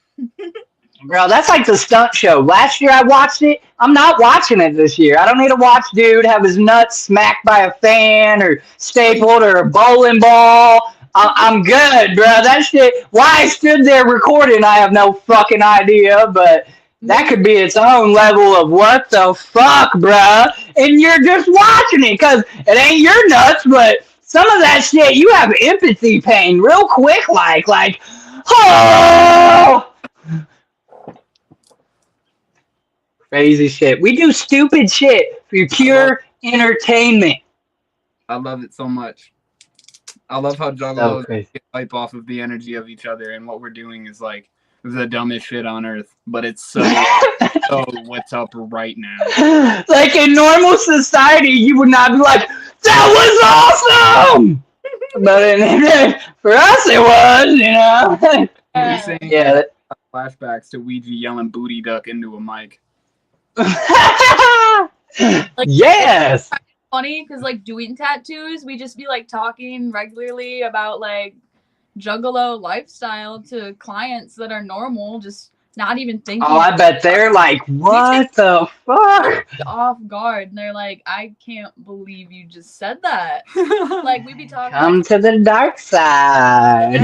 Bro, that's like the stunt show. Last year I watched it. I'm not watching it this year. I don't need to watch dude have his nuts smacked by a fan or stapled or a bowling ball. I'm good, bro. That shit. Why I stood there recording, I have no fucking idea. But that could be its own level of what the fuck, bruh. And you're just watching it because it ain't your nuts, but some of that shit, you have empathy pain real quick, like, oh! Crazy shit. We do stupid shit for pure entertainment. I love it so much. I love how Juggalos get hype off of the energy of each other, and what we're doing is like the dumbest shit on earth, but it's so what's up right now. Like in normal society, you would not be like, that was awesome! But for us, it was, you know? Yeah. Flashbacks to Ouija yelling booty duck into a mic. Yes! Funny because like doing tattoos, we just be like talking regularly about like Juggalo lifestyle to clients that are normal, just not even thinking. Oh, I bet they're like, what the fuck? Off guard, and they're like, I can't believe you just said that. Like we be talking. Come to the dark side.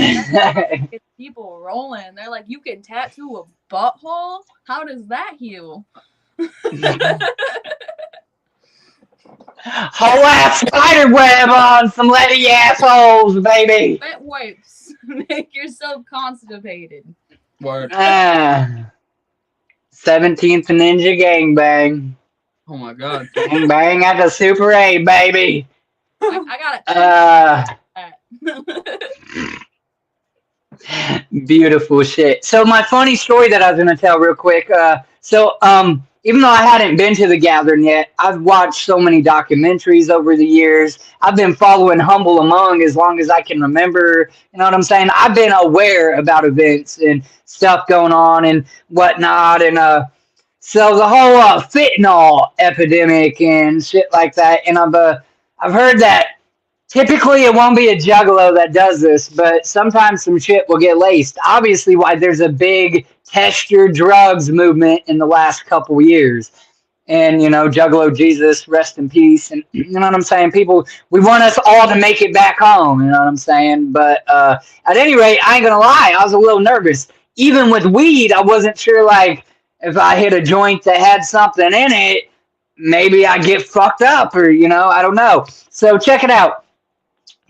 It's people rolling. They're like, you can tattoo a butthole? How does that heal? Whole ass spider web on some lady assholes, baby. Wet wipes. Make yourself constipated. Word. 17th Ninja Gangbang. Oh my god. Gangbang at the Super 8, baby. I got it. Beautiful shit. So my funny story that I was gonna tell real quick. Even though I hadn't been to the gathering yet, I've watched so many documentaries over the years. I've been following Humble Among as long as I can remember. You know what I'm saying? I've been aware about events and stuff going on and whatnot. And so the whole fentanyl epidemic and shit like that. And I've heard that typically it won't be a juggalo that does this, but sometimes some shit will get laced. Obviously, why there's a big test your drugs movement in the last couple years. And, you know, Juggalo Jesus, rest in peace. And you know what I'm saying? People, we want us all to make it back home. You know what I'm saying? But at any rate, I ain't going to lie. I was a little nervous. Even with weed, I wasn't sure, like, if I hit a joint that had something in it, maybe I get fucked up or, you know, I don't know. So check it out.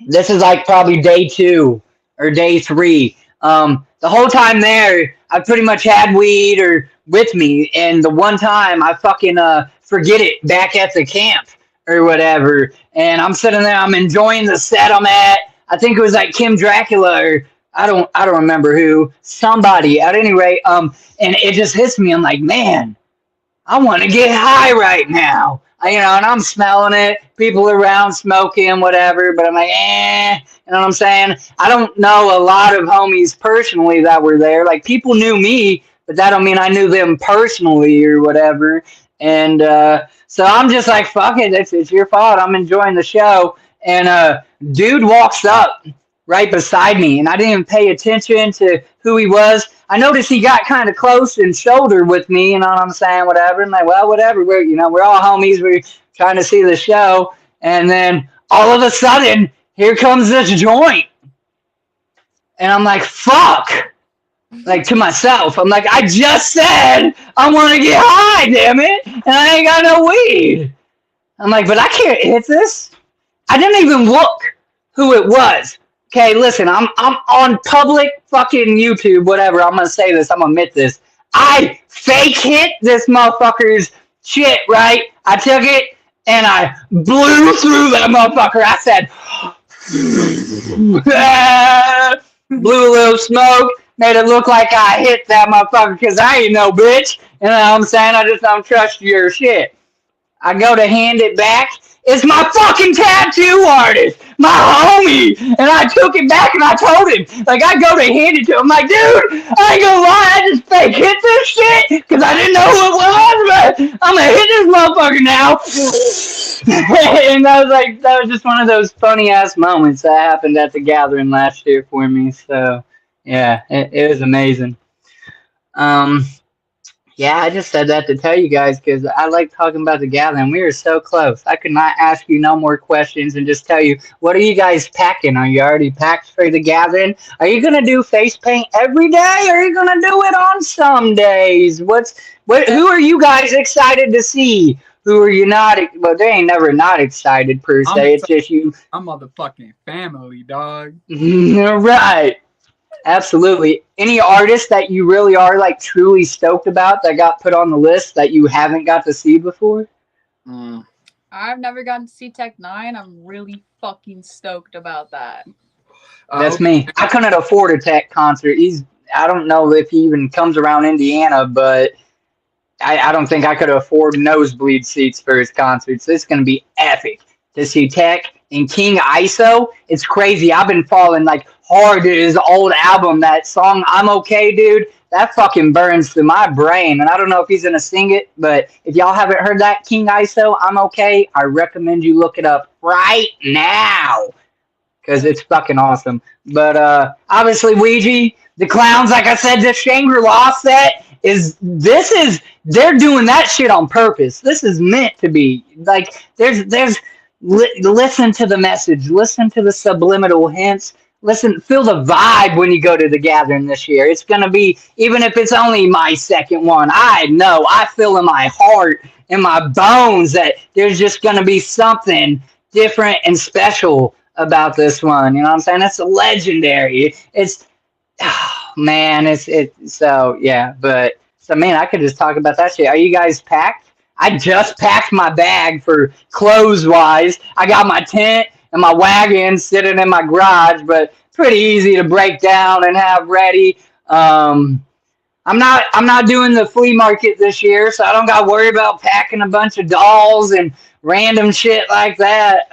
This is like probably day 2 or day 3. The whole time there, I pretty much had weed or with me, and the one time I fucking forget it back at the camp or whatever, and I'm sitting there, I'm enjoying the set I'm at. I think it was like Kim Dracula or I don't remember who, somebody. At any rate, and it just hits me. I'm like, man, I want to get high right now. You know, and I'm smelling it. People around smoking, whatever. But I'm like, you know what I'm saying? I don't know a lot of homies personally that were there. Like, people knew me, but that don't mean I knew them personally or whatever. And so I'm just like, fuck it. It's your fault. I'm enjoying the show. And dude walks up right beside me, and I didn't even pay attention to who he was. I noticed he got kind of close and shoulder with me, you know what I'm saying, whatever. I'm like, well, whatever. We're all homies. We're trying to see the show. And then all of a sudden, here comes this joint. And I'm like, fuck. Like, to myself. I'm like, I just said I want to get high, damn it. And I ain't got no weed. I'm like, but I can't hit this. I didn't even look who it was. Okay, listen, I'm on public fucking YouTube, whatever. I'm going to say this. I'm going to admit this. I fake hit this motherfucker's shit, right? I took it, and I blew through that motherfucker. I said, blew a little smoke, made it look like I hit that motherfucker because I ain't no bitch. You know what I'm saying? I just don't trust your shit. I go to hand it back. It's my fucking tattoo artist, my homie. And I took it back and I told him, like, I go to hand it to him. I'm like, dude, I ain't gonna lie, I just fake hit this shit because I didn't know who it was, but I'm gonna hit this motherfucker now. And I was like, that was just one of those funny ass moments that happened at the gathering last year for me. So, yeah, it was amazing. Yeah, I just said that to tell you guys because I like talking about the gathering. We are so close. I could not ask you no more questions and just tell you, what are you guys packing? Are you already packed for the gathering? Are you gonna do face paint every day? Or are you gonna do it on some days? Who are you guys excited to see? Who are you not? Well, they ain't never not excited per I'm se. It's excited. just you. I'm motherfucking family, dog. Right. Absolutely. Any artists that you really are like truly stoked about that got put on the list that you haven't got to see before? Mm. I've never gotten to see Tech Nine. I'm really fucking stoked about that. I That's hope. me. I couldn't afford a Tech concert. I don't know if he even comes around Indiana, but I don't think I could afford nosebleed seats for his concerts. It's going to be epic to see Tech and King ISO. It's crazy. I've been falling like hard to his old album. That song, I'm Okay, Dude, that fucking burns through my brain. And I don't know if he's going to sing it, but if y'all haven't heard that, King ISO, I'm Okay, I recommend you look it up right now because it's fucking awesome. But obviously, Ouija, the clowns, like I said, this Shangri-La set they're doing that shit on purpose. This is meant to be like listen to the message, listen to the subliminal hints. Listen, feel the vibe when you go to the gathering this year. It's gonna be, even if it's only my second one, I know, I feel in my heart, in my bones, that there's just gonna be something different and special about this one. You know what I'm saying? It's legendary. It's man, so yeah, but so man, I could just talk about that shit. Are you guys packed? I just packed my bag for clothes wise. I got my tent and my wagon sitting in my garage, but pretty easy to break down and have ready. I'm not doing the flea market this year, so I don't got to worry about packing a bunch of dolls and random shit like that.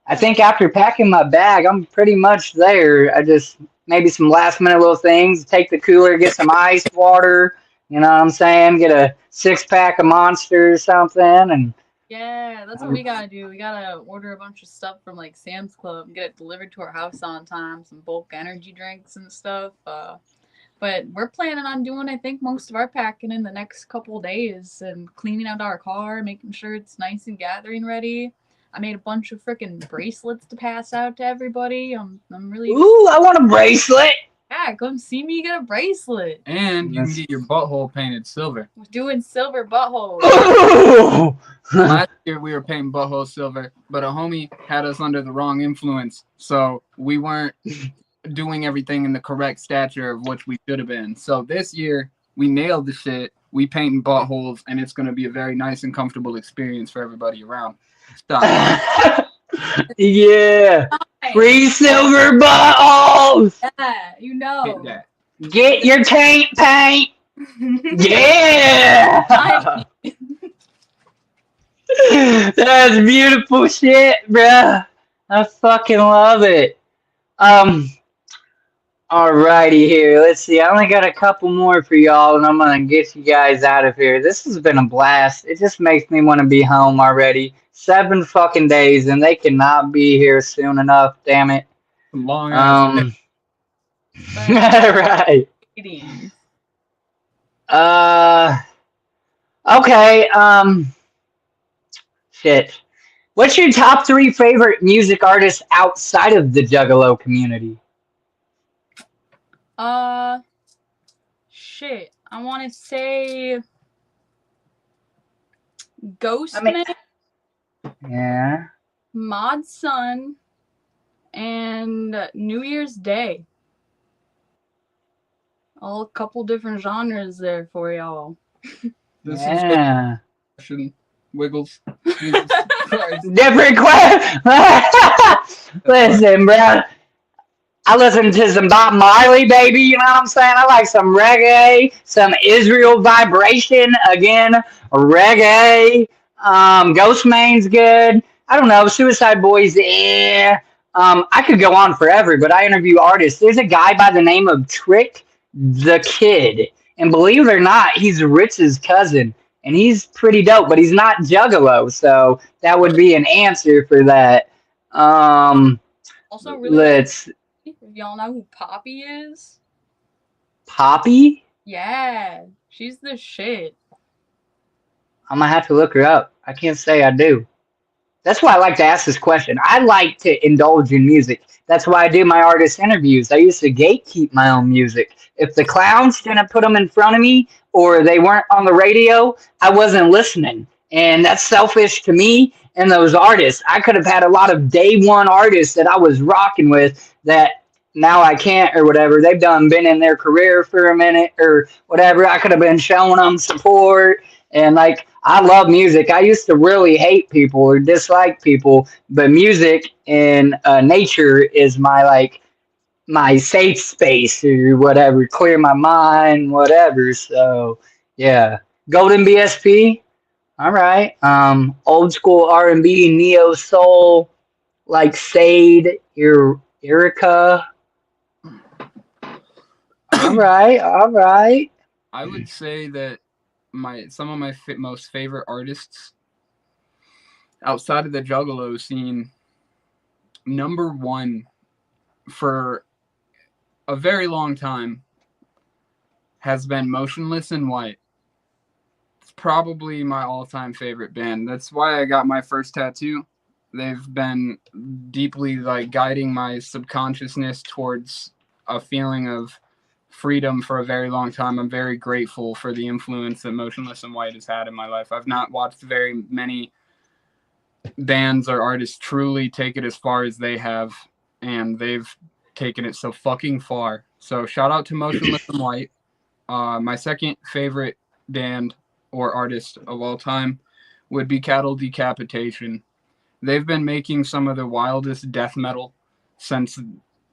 I think after packing my bag, I'm pretty much there. I just maybe some last minute little things. Take the cooler, get some ice water. You know what I'm saying? Get a 6-pack of Monster or something, and Yeah, that's what we gotta do. We gotta order a bunch of stuff from like Sam's Club and get it delivered to our house on time. Some bulk energy drinks and stuff. But we're planning on doing, I think, most of our packing in the next couple days and cleaning out our car, making sure it's nice and gathering ready. I made a bunch of freaking bracelets to pass out to everybody. I'm really ooh, I want a bracelet. yeah. Come see me get a bracelet. And you can get your butthole painted silver. We're doing silver buttholes. Ooh. Last year we were painting butthole silver, but a homie had us under the wrong influence, so we weren't doing everything in the correct stature of which we should have been. So this year we nailed the shit. We painting buttholes, and it's gonna be a very nice and comfortable experience for everybody around. Stop. Yeah, free silver buttholes. Yeah, you know. Hit that. Get your taint paint. Yeah. That's beautiful shit, bruh. I fucking love it. Alrighty here. Let's see. I only got a couple more for y'all, and I'm gonna get you guys out of here. This has been a blast. It just makes me want to be home already. 7 fucking days, and they cannot be here soon enough. Damn it. Long ass. Right. Okay. Shit. What's your top 3 favorite music artists outside of the Juggalo community? Shit. I want to say Ghostman, Yeah. Mod Sun, and New Year's Day. All a couple different genres there for y'all. This Yeah. is Wiggles. Jesus Christ. Different question. Listen, bro. I listen to some Bob Marley, baby. You know what I'm saying? I like some reggae, some Israel vibration. Again, reggae. Ghostman's good. I don't know. Suicide Boys, eh. I could go on forever, but I interview artists. There's a guy by the name of Trick the Kid. And believe it or not, he's Ritz's cousin. And he's pretty dope, but he's not Juggalo. So that would be an answer for that. Also, really, Let's... if y'all know who Poppy is? Poppy? Yeah, she's the shit. I'm gonna have to look her up. I can't say I do. That's why I like to ask this question. I like to indulge in music. That's why I do my artist interviews. I used to gatekeep my own music. If the clowns didn't put them in front of me or they weren't on the radio, I wasn't listening. And that's selfish to me and those artists. I could have had a lot of day one artists that I was rocking with that now I can't or whatever. They've been in their career for a minute or whatever. I could have been showing them support and like I love music. I used to really hate people or dislike people, but music and nature is my safe space or whatever, clear my mind, whatever. So yeah, Golden BSP. All right. Old school R&B, neo soul, like Sade, Erica. All right, all right. I would say that some of my most favorite artists outside of the Juggalo scene, number one for a very long time has been Motionless in White. It's probably my all-time favorite band. That's why I got my first tattoo. They've been deeply like guiding my subconsciousness towards a feeling of freedom for a very long time. I'm very grateful for the influence that Motionless in White has had in my life. I've not watched very many bands or artists truly take it as far as they have, and they've taken it so fucking far. So shout out to Motionless in White. My second favorite band or artist of all time would be Cattle Decapitation. They've been making some of the wildest death metal since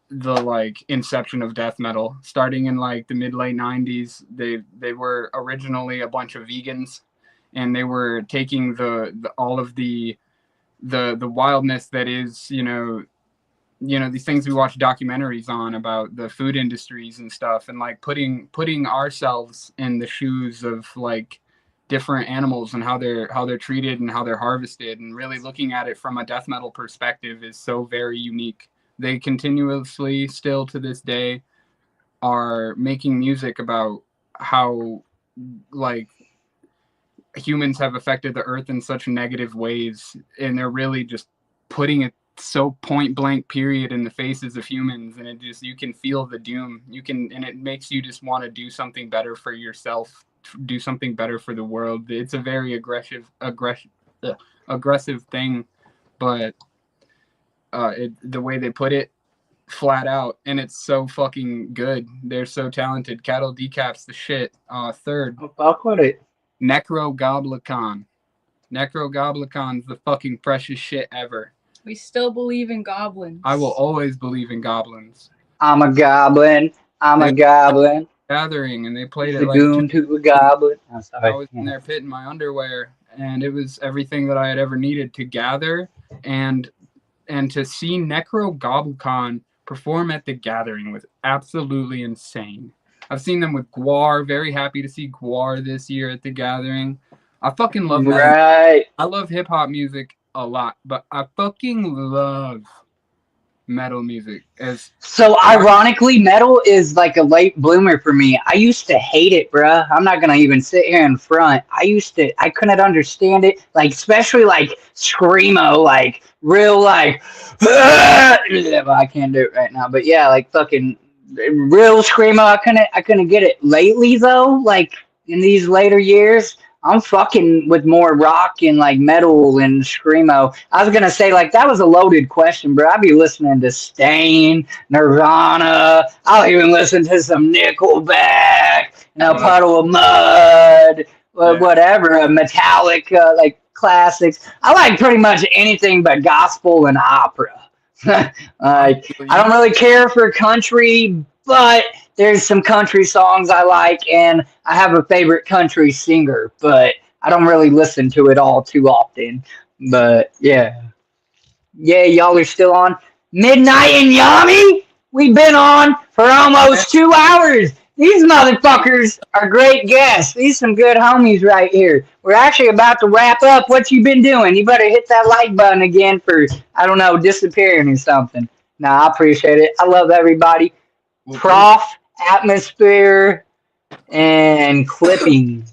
the like inception of death metal, starting in like the mid-late 90s. They were originally a bunch of vegans, and they were taking all of the wildness that is, you know, these things we watch documentaries on about the food industries and stuff, and like putting ourselves in the shoes of like different animals and how they're treated and how they're harvested, and really looking at it from a death metal perspective is so very unique. They continuously, still to this day, are making music about how like humans have affected the earth in such negative ways, and they're really just putting it so point blank period in the faces of humans, and you can feel the doom. And it makes you just want to do something better for yourself, do something better for the world. It's a very aggressive thing, but the way they put it flat out, and it's so fucking good. They're so talented. Cattle Decap's the shit. Third, Fuck with it. Necrogoblicon. Necrogoblicon's the fucking precious shit ever. We still believe in goblins. I will always believe in goblins. I'm a goblin. I'm a goblin. Gathering, and they played He's it like goon to a goblin. I'm sorry. I was in their pit in my underwear, and it was everything that I had ever needed to gather and to see Necrogoblicon perform at the Gathering was absolutely insane. I've seen them with Gwar. Very happy to see Gwar this year at the Gathering. I fucking love metal. Right. I love hip hop music a lot, but I fucking love metal music. So ironically, metal is like a late bloomer for me. I used to hate it, bruh. I'm not gonna even sit here in front. I couldn't understand it, like especially like screamo, like real like well, I can't do it right now, but yeah, like fucking real screamo. I couldn't get it. Lately though, like in these later years, I'm fucking with more rock and like metal and screamo. I was gonna say like that was a loaded question, bro. I'd be listening to Stain, Nirvana. I'll even listen to some Nickelback, Puddle of Mud, whatever, Metallica, like classics. I like pretty much anything but gospel and opera. Like I don't really care for country, but there's some country songs I like, and I have a favorite country singer, but I don't really listen to it all too often. But yeah. Yeah, y'all are still on Midnight and Yummy? We've been on for almost 2 hours. These motherfuckers are great guests. These some good homies right here. We're actually about to wrap up. What you been doing? You better hit that like button again for, I don't know, disappearing or something. Nah, I appreciate it. I love everybody. Prof, Atmosphere, and clipping.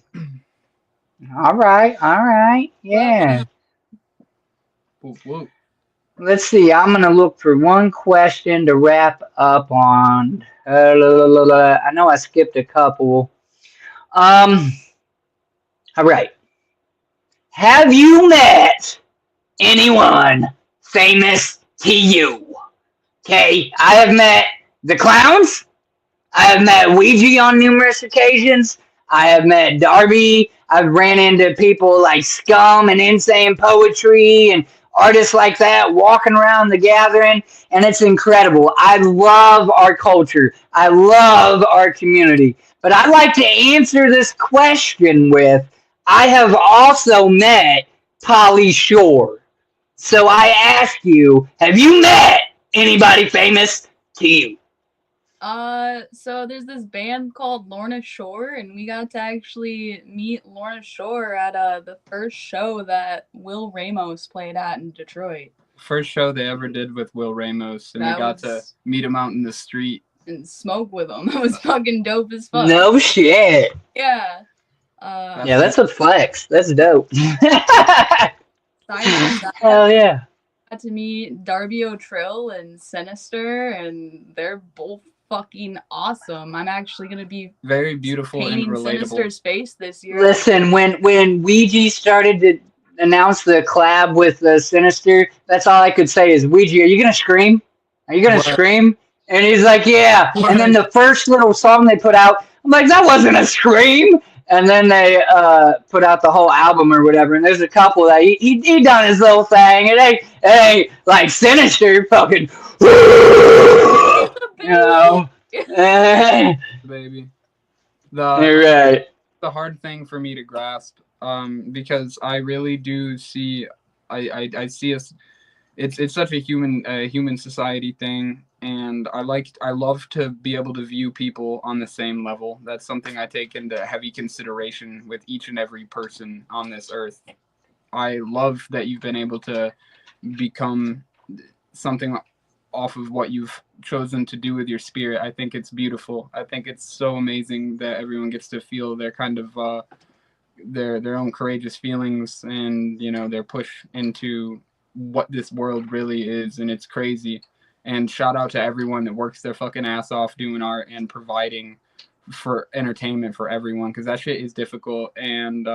All right, yeah. Whoop, whoop. Let's see. I'm gonna look for one question to wrap up on. I know I skipped a couple. All right. Have you met anyone famous to you? Okay, I have met the clowns. I have met Ouija on numerous occasions. I have met Darby. I've ran into people like Scum and Insane Poetry and artists like that walking around the gathering, and it's incredible. I love our culture. I love our community. But I'd like to answer this question with I have also met Polly Shore. So I ask you, have you met anybody famous to you? So there's this band called Lorna Shore, and we got to actually meet Lorna Shore at the first show that Will Ramos played at in Detroit. First show they ever did with Will Ramos, and we got to meet him out in the street and smoke with him. It was fucking dope as fuck. No shit. Yeah. Yeah, that's a flex. That's dope. Hell yeah. Got to meet Darby O'Trill and Sinister, and they're both fucking awesome. I'm actually gonna be very beautiful and relatable. Sinister's face this year. Listen, when Ouija started to announce the collab with Sinister, that's all I could say is, Ouija, are you gonna scream? Are you gonna scream? And he's like, yeah. And then the first little song they put out, I'm like, that wasn't a scream. And then they put out the whole album or whatever. And there's a couple that he done his little thing. It ain't like Sinister fucking, you know. Baby. You're right. The hard thing for me to grasp, because I really do see, I see us. It's such a human society thing, and I love to be able to view people on the same level. That's something I take into heavy consideration with each and every person on this earth. I love that you've been able to become something off of what you've chosen to do with your spirit. I think it's beautiful. I think it's so amazing that everyone gets to feel their kind of their own courageous feelings, and their push into what this world really is, and it's crazy. And shout out to everyone that works their fucking ass off doing art and providing for entertainment for everyone, because that shit is difficult. And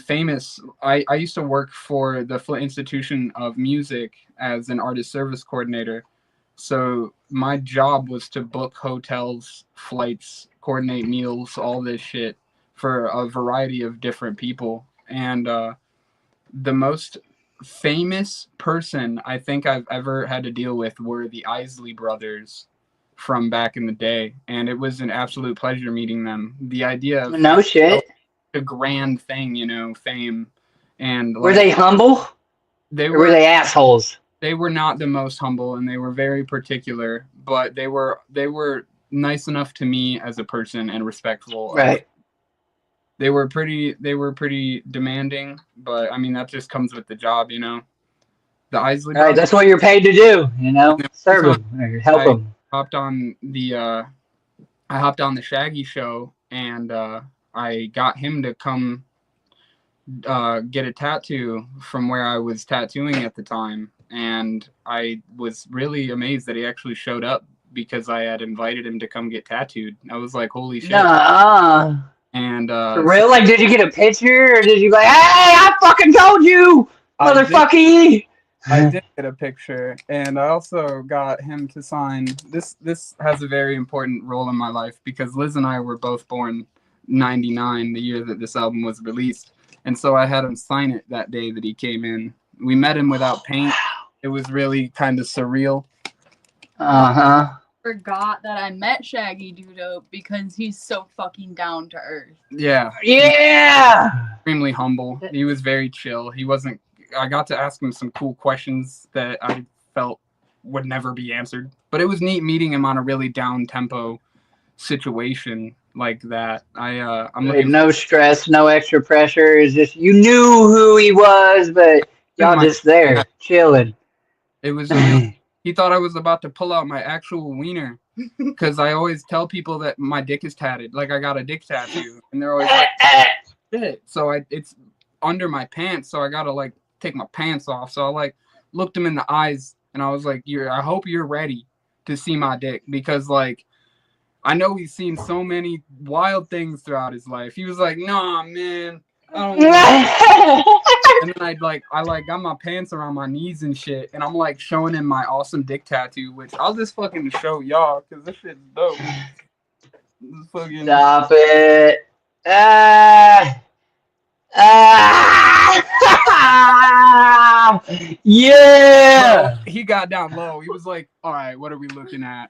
famous, I used to work for the Flint Institution of Music as an artist service coordinator. So my job was to book hotels, flights, coordinate meals, all this shit for a variety of different people. And the most famous person I think I've ever had to deal with were the Isley brothers from back in the day, and it was an absolute pleasure meeting them. The idea of no shit, a grand thing, fame, and were they humble? Or were they assholes? They were not the most humble, and they were very particular, but they were nice enough to me as a person and respectful. Right. They were pretty demanding, but I mean that just comes with the job, The Isley brothers, right, that's what you're paid to do, serve them or help them. I hopped on the Shaggy show, and I got him to come get a tattoo from where I was tattooing at the time, and I was really amazed that he actually showed up because I had invited him to come get tattooed. I was like, holy shit. And for real? Like, did you get a picture, or did you like, hey, I fucking told you, motherfucker? I did get a picture, and I also got him to sign. This has a very important role in my life because Lizz and I were both born 99, the year that this album was released, and so I had him sign it that day that he came in. We met him without paint. It was really kind of surreal. Forgot that I met Shaggy Doodle because he's so fucking down to earth. Yeah. Yeah. Extremely humble. He was very chill. I got to ask him some cool questions that I felt would never be answered. But it was neat meeting him on a really down tempo situation like that. I'm looking no stress, no extra pressure. It's just you knew who he was, but y'all just there chilling. It was. He thought I was about to pull out my actual wiener. because I always tell people that my dick is tatted. Like I got a dick tattoo, and they're always like, "Shit." So it's under my pants, so I gotta like take my pants off. So I like looked him in the eyes, and I was like, I hope you're ready to see my dick, because like I know he's seen so many wild things throughout his life." He was like, "Nah, man, I don't want." And then I got my pants around my knees and shit, and I'm like showing him my awesome dick tattoo, which I'll just fucking show y'all because this shit's dope. This fucking... Stop it. Yeah. Bro, he got down low. He was like, "All right, what are we looking at?"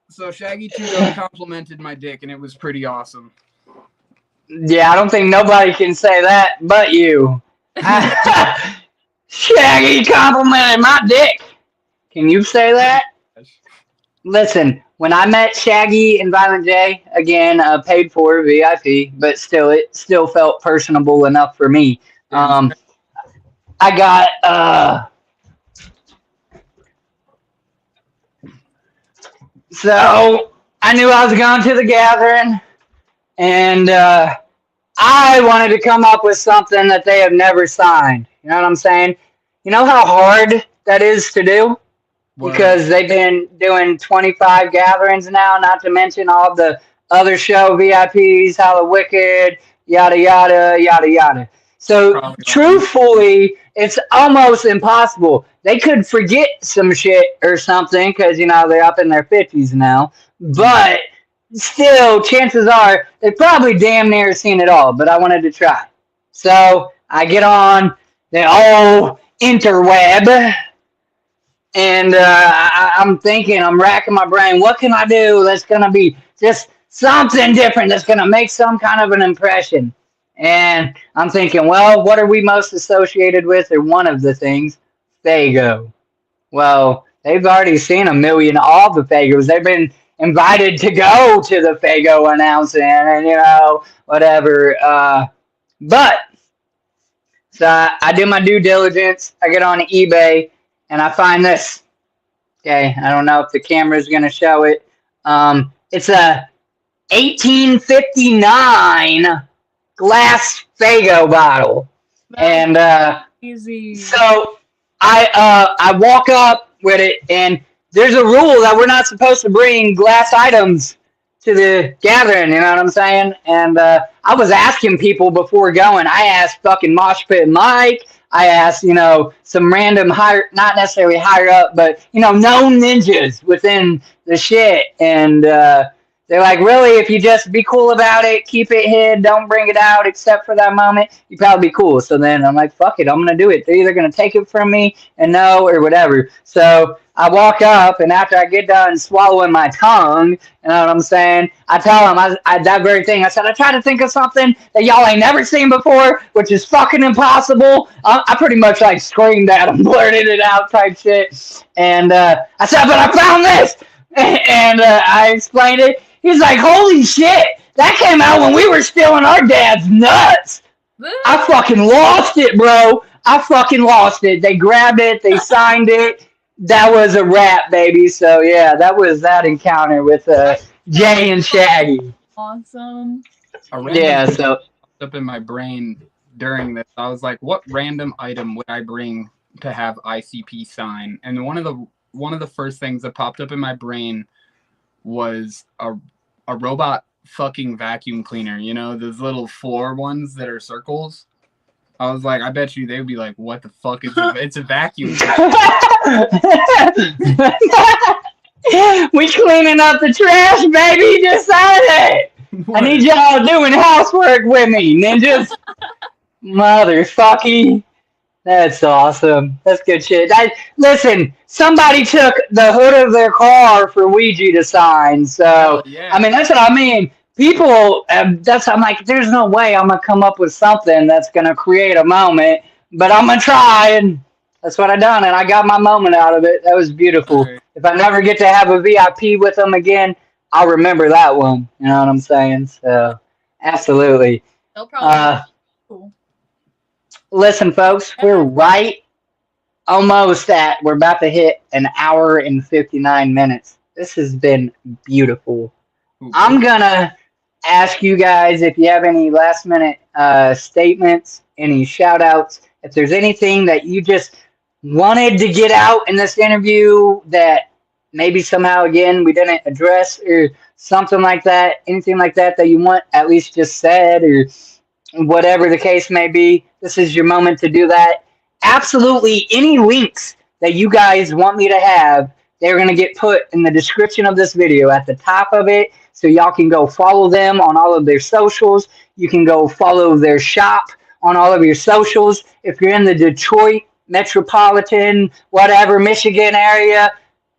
So Shaggy 2 complimented my dick, and it was pretty awesome. Yeah, I don't think nobody can say that but you. Shaggy complimented my dick. Can you say that? Listen, when I met Shaggy and Violent J, again, paid for VIP, but still, it still felt personable enough for me. I got, so I knew I was going to the gathering, and I wanted to come up with something that they have never signed. You know what I'm saying? You know how hard that is to do? Because they've been doing 25 gatherings now, not to mention all the other show VIPs, Holla Wicked, yada, yada, yada, yada. So, truthfully, it's almost impossible. They could forget some shit or something because, you know, they're up in their 50s now. But still, chances are they probably damn near seen it all. But I wanted to try. So, I get on the old interweb. And I'm thinking, I'm racking my brain. What can I do that's going to be just something different that's going to make some kind of an impression? And I'm thinking, well, what are we most associated with? Or one of the things, Fago. Well, they've already seen a million all the Fagos. They've been invited to go to the Fago announcement and, you know, whatever. But, so I do my due diligence. I get on eBay. And I find this. Okay, I don't know if the camera is going to show it. It's a 1859 glass Fago bottle. And easy. So I walk up with it, and there's a rule that we're not supposed to bring glass items to the gathering, you know what I'm saying? And I was asking people before going. I asked fucking Mosh Pit Mike. I asked, you know, some random higher, not necessarily higher up, but, you know, known ninjas within the shit. And they're like, really, if you just be cool about it, keep it hid, don't bring it out except for that moment, you'd probably be cool. So then I'm like, fuck it, I'm going to do it. They're either going to take it from me and no or whatever. So I walk up, and after I get done swallowing my tongue, you know what I'm saying, I tell them I that very thing. I said, I try to think of something that y'all ain't never seen before, which is fucking impossible. I pretty much like screamed at him, blurted it out type shit. And I said, but I found this. And I explained it. He's like, holy shit, that came out when we were still in our dad's nuts. I fucking lost it, bro. I fucking lost it. They grabbed it. They signed it. That was a wrap, baby. So, yeah, that was that encounter with Jay and Shaggy. Awesome. Yeah, so up in my brain during this, I was like, what random item would I bring to have ICP sign? And one of the first things that popped up in my brain was a robot fucking vacuum cleaner. You know, those little floor ones that are circles. I was like, I bet you they would be like, what the fuck is it? It's a vacuum. We cleaning up the trash, baby. Just said it. I need y'all doing housework with me, ninjas. Motherfucking. That's awesome. That's good shit. Listen, somebody took the hood of their car for Ouija to sign. So, yeah. I mean, that's what I mean. People, I'm like, there's no way I'm going to come up with something that's going to create a moment, but I'm going to try, and that's what I done, and I got my moment out of it. That was beautiful. Right. If I never get to have a VIP with them again, I'll remember that one. You know what I'm saying? So, absolutely. No problem. Cool. Listen, folks, we're right we're about to hit an hour and 59 minutes. This has been beautiful. I'm gonna ask you guys if you have any last minute statements, any shout outs, if there's anything that you just wanted to get out in this interview that maybe somehow again we didn't address or something like that, anything like that that you want at least just said or whatever the case may be. This is your moment to do that. Absolutely any links that you guys want me to have, they're going to get put in the description of this video at the top of it. So y'all can go follow them on all of their socials. You can go follow their shop on all of your socials. If you're in the Detroit metropolitan, whatever, Michigan area,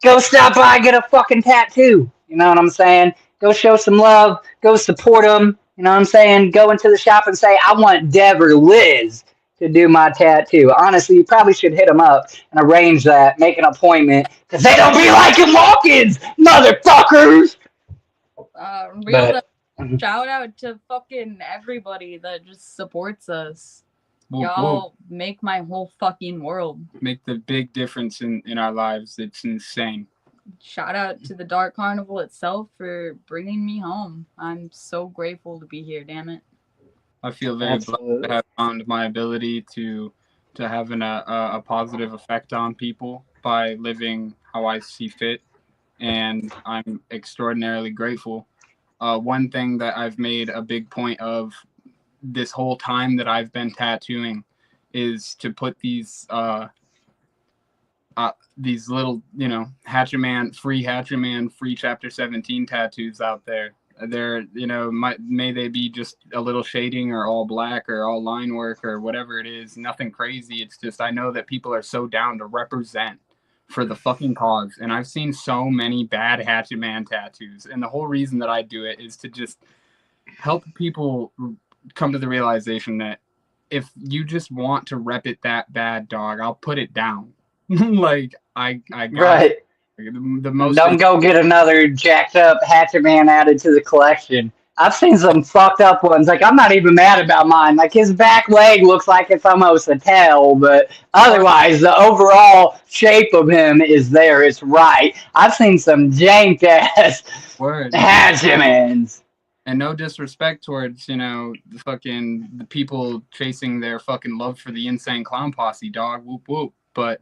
go stop by, get a fucking tattoo. You know what I'm saying? Go show some love. Go support them. You know what I'm saying? Go into the shop and say, I want Dev or Liz to do my tattoo. Honestly, you probably should hit them up and arrange that, make an appointment, because they don't be liking walk-ins, motherfuckers! Shout out to fucking everybody that just supports us. Y'all Whoa. make my whole fucking world. Make the big difference in our lives. It's insane. Shout out to the Dark Carnival itself for bringing me home. I'm so grateful to be here, damn it. I feel very blessed to have found my ability to have a positive effect on people by living how I see fit, and I'm extraordinarily grateful. One thing that I've made a big point of this whole time that I've been tattooing is to put these little, Hatchaman, free Chapter 17 tattoos out there. They're, may they be just a little shading or all black or all line work or whatever it is, nothing crazy. It's just, I know that people are so down to represent for the fucking cause. And I've seen so many bad Hatchaman tattoos. And the whole reason that I do it is to just help people come to the realization that if you just want to rep it that bad, dog, I'll put it down. Like, I got right. It. The most Don't go get another jacked up Hatchaman added to the collection. I've seen some fucked up ones. Like, I'm not even mad about mine. Like, his back leg looks like it's almost a tail, but otherwise, the overall shape of him is there. It's right. I've seen some janked ass Hatchamans. And no disrespect towards, the people chasing their fucking love for the Insane Clown Posse, dog. Whoop whoop. But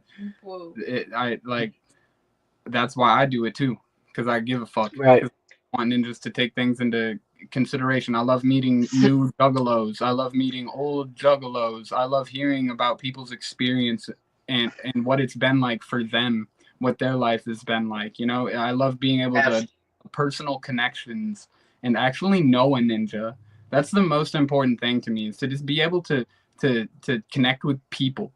that's why I do it too, because I give a fuck. Right. I want ninjas to take things into consideration. I love meeting new Juggalos. I love meeting old Juggalos. I love hearing about people's experience and what it's been like for them, what their life has been like. I love being able to personal connections and actually know a ninja. That's the most important thing to me, is to just be able to connect with people,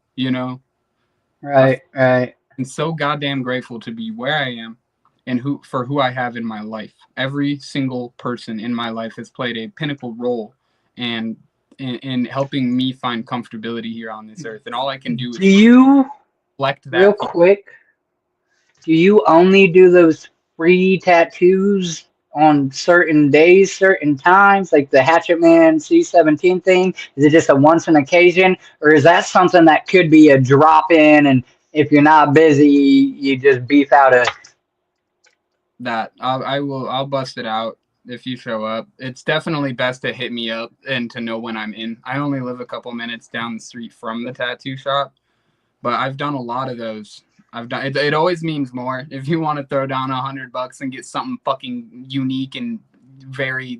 Right. I'm so goddamn grateful to be where I am and for who I have in my life. Every single person in my life has played a pinnacle role and in helping me find comfortability here on this earth. And all I can do is reflect that. Real quick, do you only do those free tattoos on certain days, certain times, like the Hatchetman C17 thing? Is it just a once an occasion, or is that something that could be a drop in, and if you're not busy, you just beef out that? I'll bust it out if you show up. It's definitely best to hit me up and to know when I'm in. I only live a couple minutes down the street from the tattoo shop, but I've done a lot of those. It always means more if you want to throw down $100 and get something fucking unique and very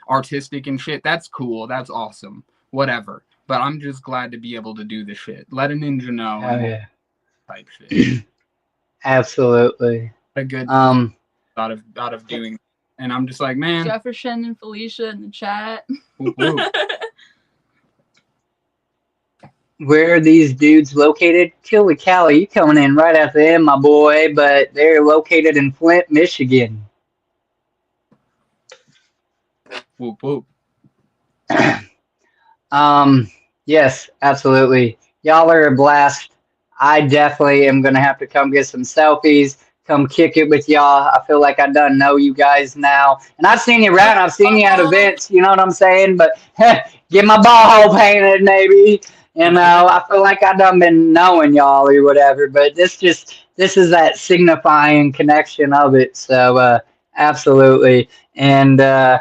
artistic and shit. That's cool. That's awesome. Whatever. But I'm just glad to be able to do the shit. Let a ninja know. Oh, yeah. Type shit. Absolutely. A good out of doing. And I'm just like, man. Jefferson and Felicia in the chat. Whoop, whoop. Where are these dudes located? Killer Cali, you coming in right at the end, my boy, but they're located in Flint, Michigan. Whoop, whoop. Yes, absolutely. Y'all are a blast. I definitely am going to have to come get some selfies, come kick it with y'all. I feel like I done know you guys now. And I've seen you around. I've seen you at events, you know what I'm saying? But get my ball hole painted, maybe. You know, I feel like I done been knowing y'all or whatever, but this is that signifying connection of it. So absolutely. And I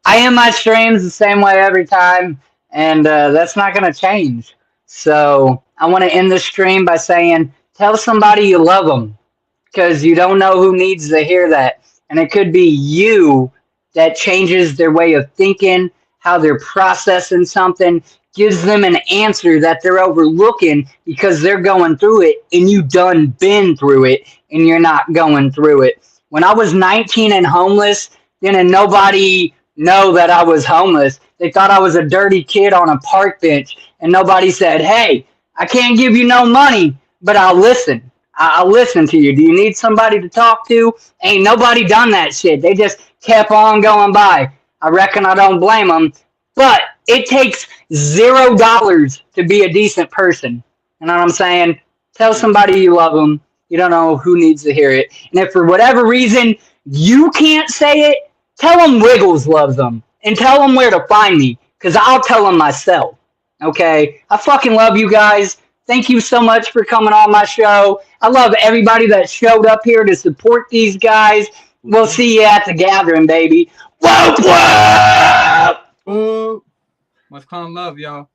end my streams the same way every time, and that's not gonna change. So I want to end the stream by saying, tell somebody you love them, because you don't know who needs to hear that. And it could be you that changes their way of thinking, how they're processing something, gives them an answer that they're overlooking because they're going through it and you done been through it and you're not going through it. When I was 19 and homeless, didn't nobody know that I was homeless. They thought I was a dirty kid on a park bench, and nobody said, hey, I can't give you no money, but I'll listen. I'll listen to you. Do you need somebody to talk to? Ain't nobody done that shit. They just kept on going by. I reckon I don't blame them. But it takes $0 to be a decent person. You know what I'm saying? Tell somebody you love them. You don't know who needs to hear it. And if for whatever reason you can't say it, tell them Wiggles loves them. And tell them where to find me. Because I'll tell them myself. Okay? I fucking love you guys. Thank you so much for coming on my show. I love everybody that showed up here to support these guys. We'll see you at the gathering, baby. Whoop, whoop! Ooh. Much calm love, y'all.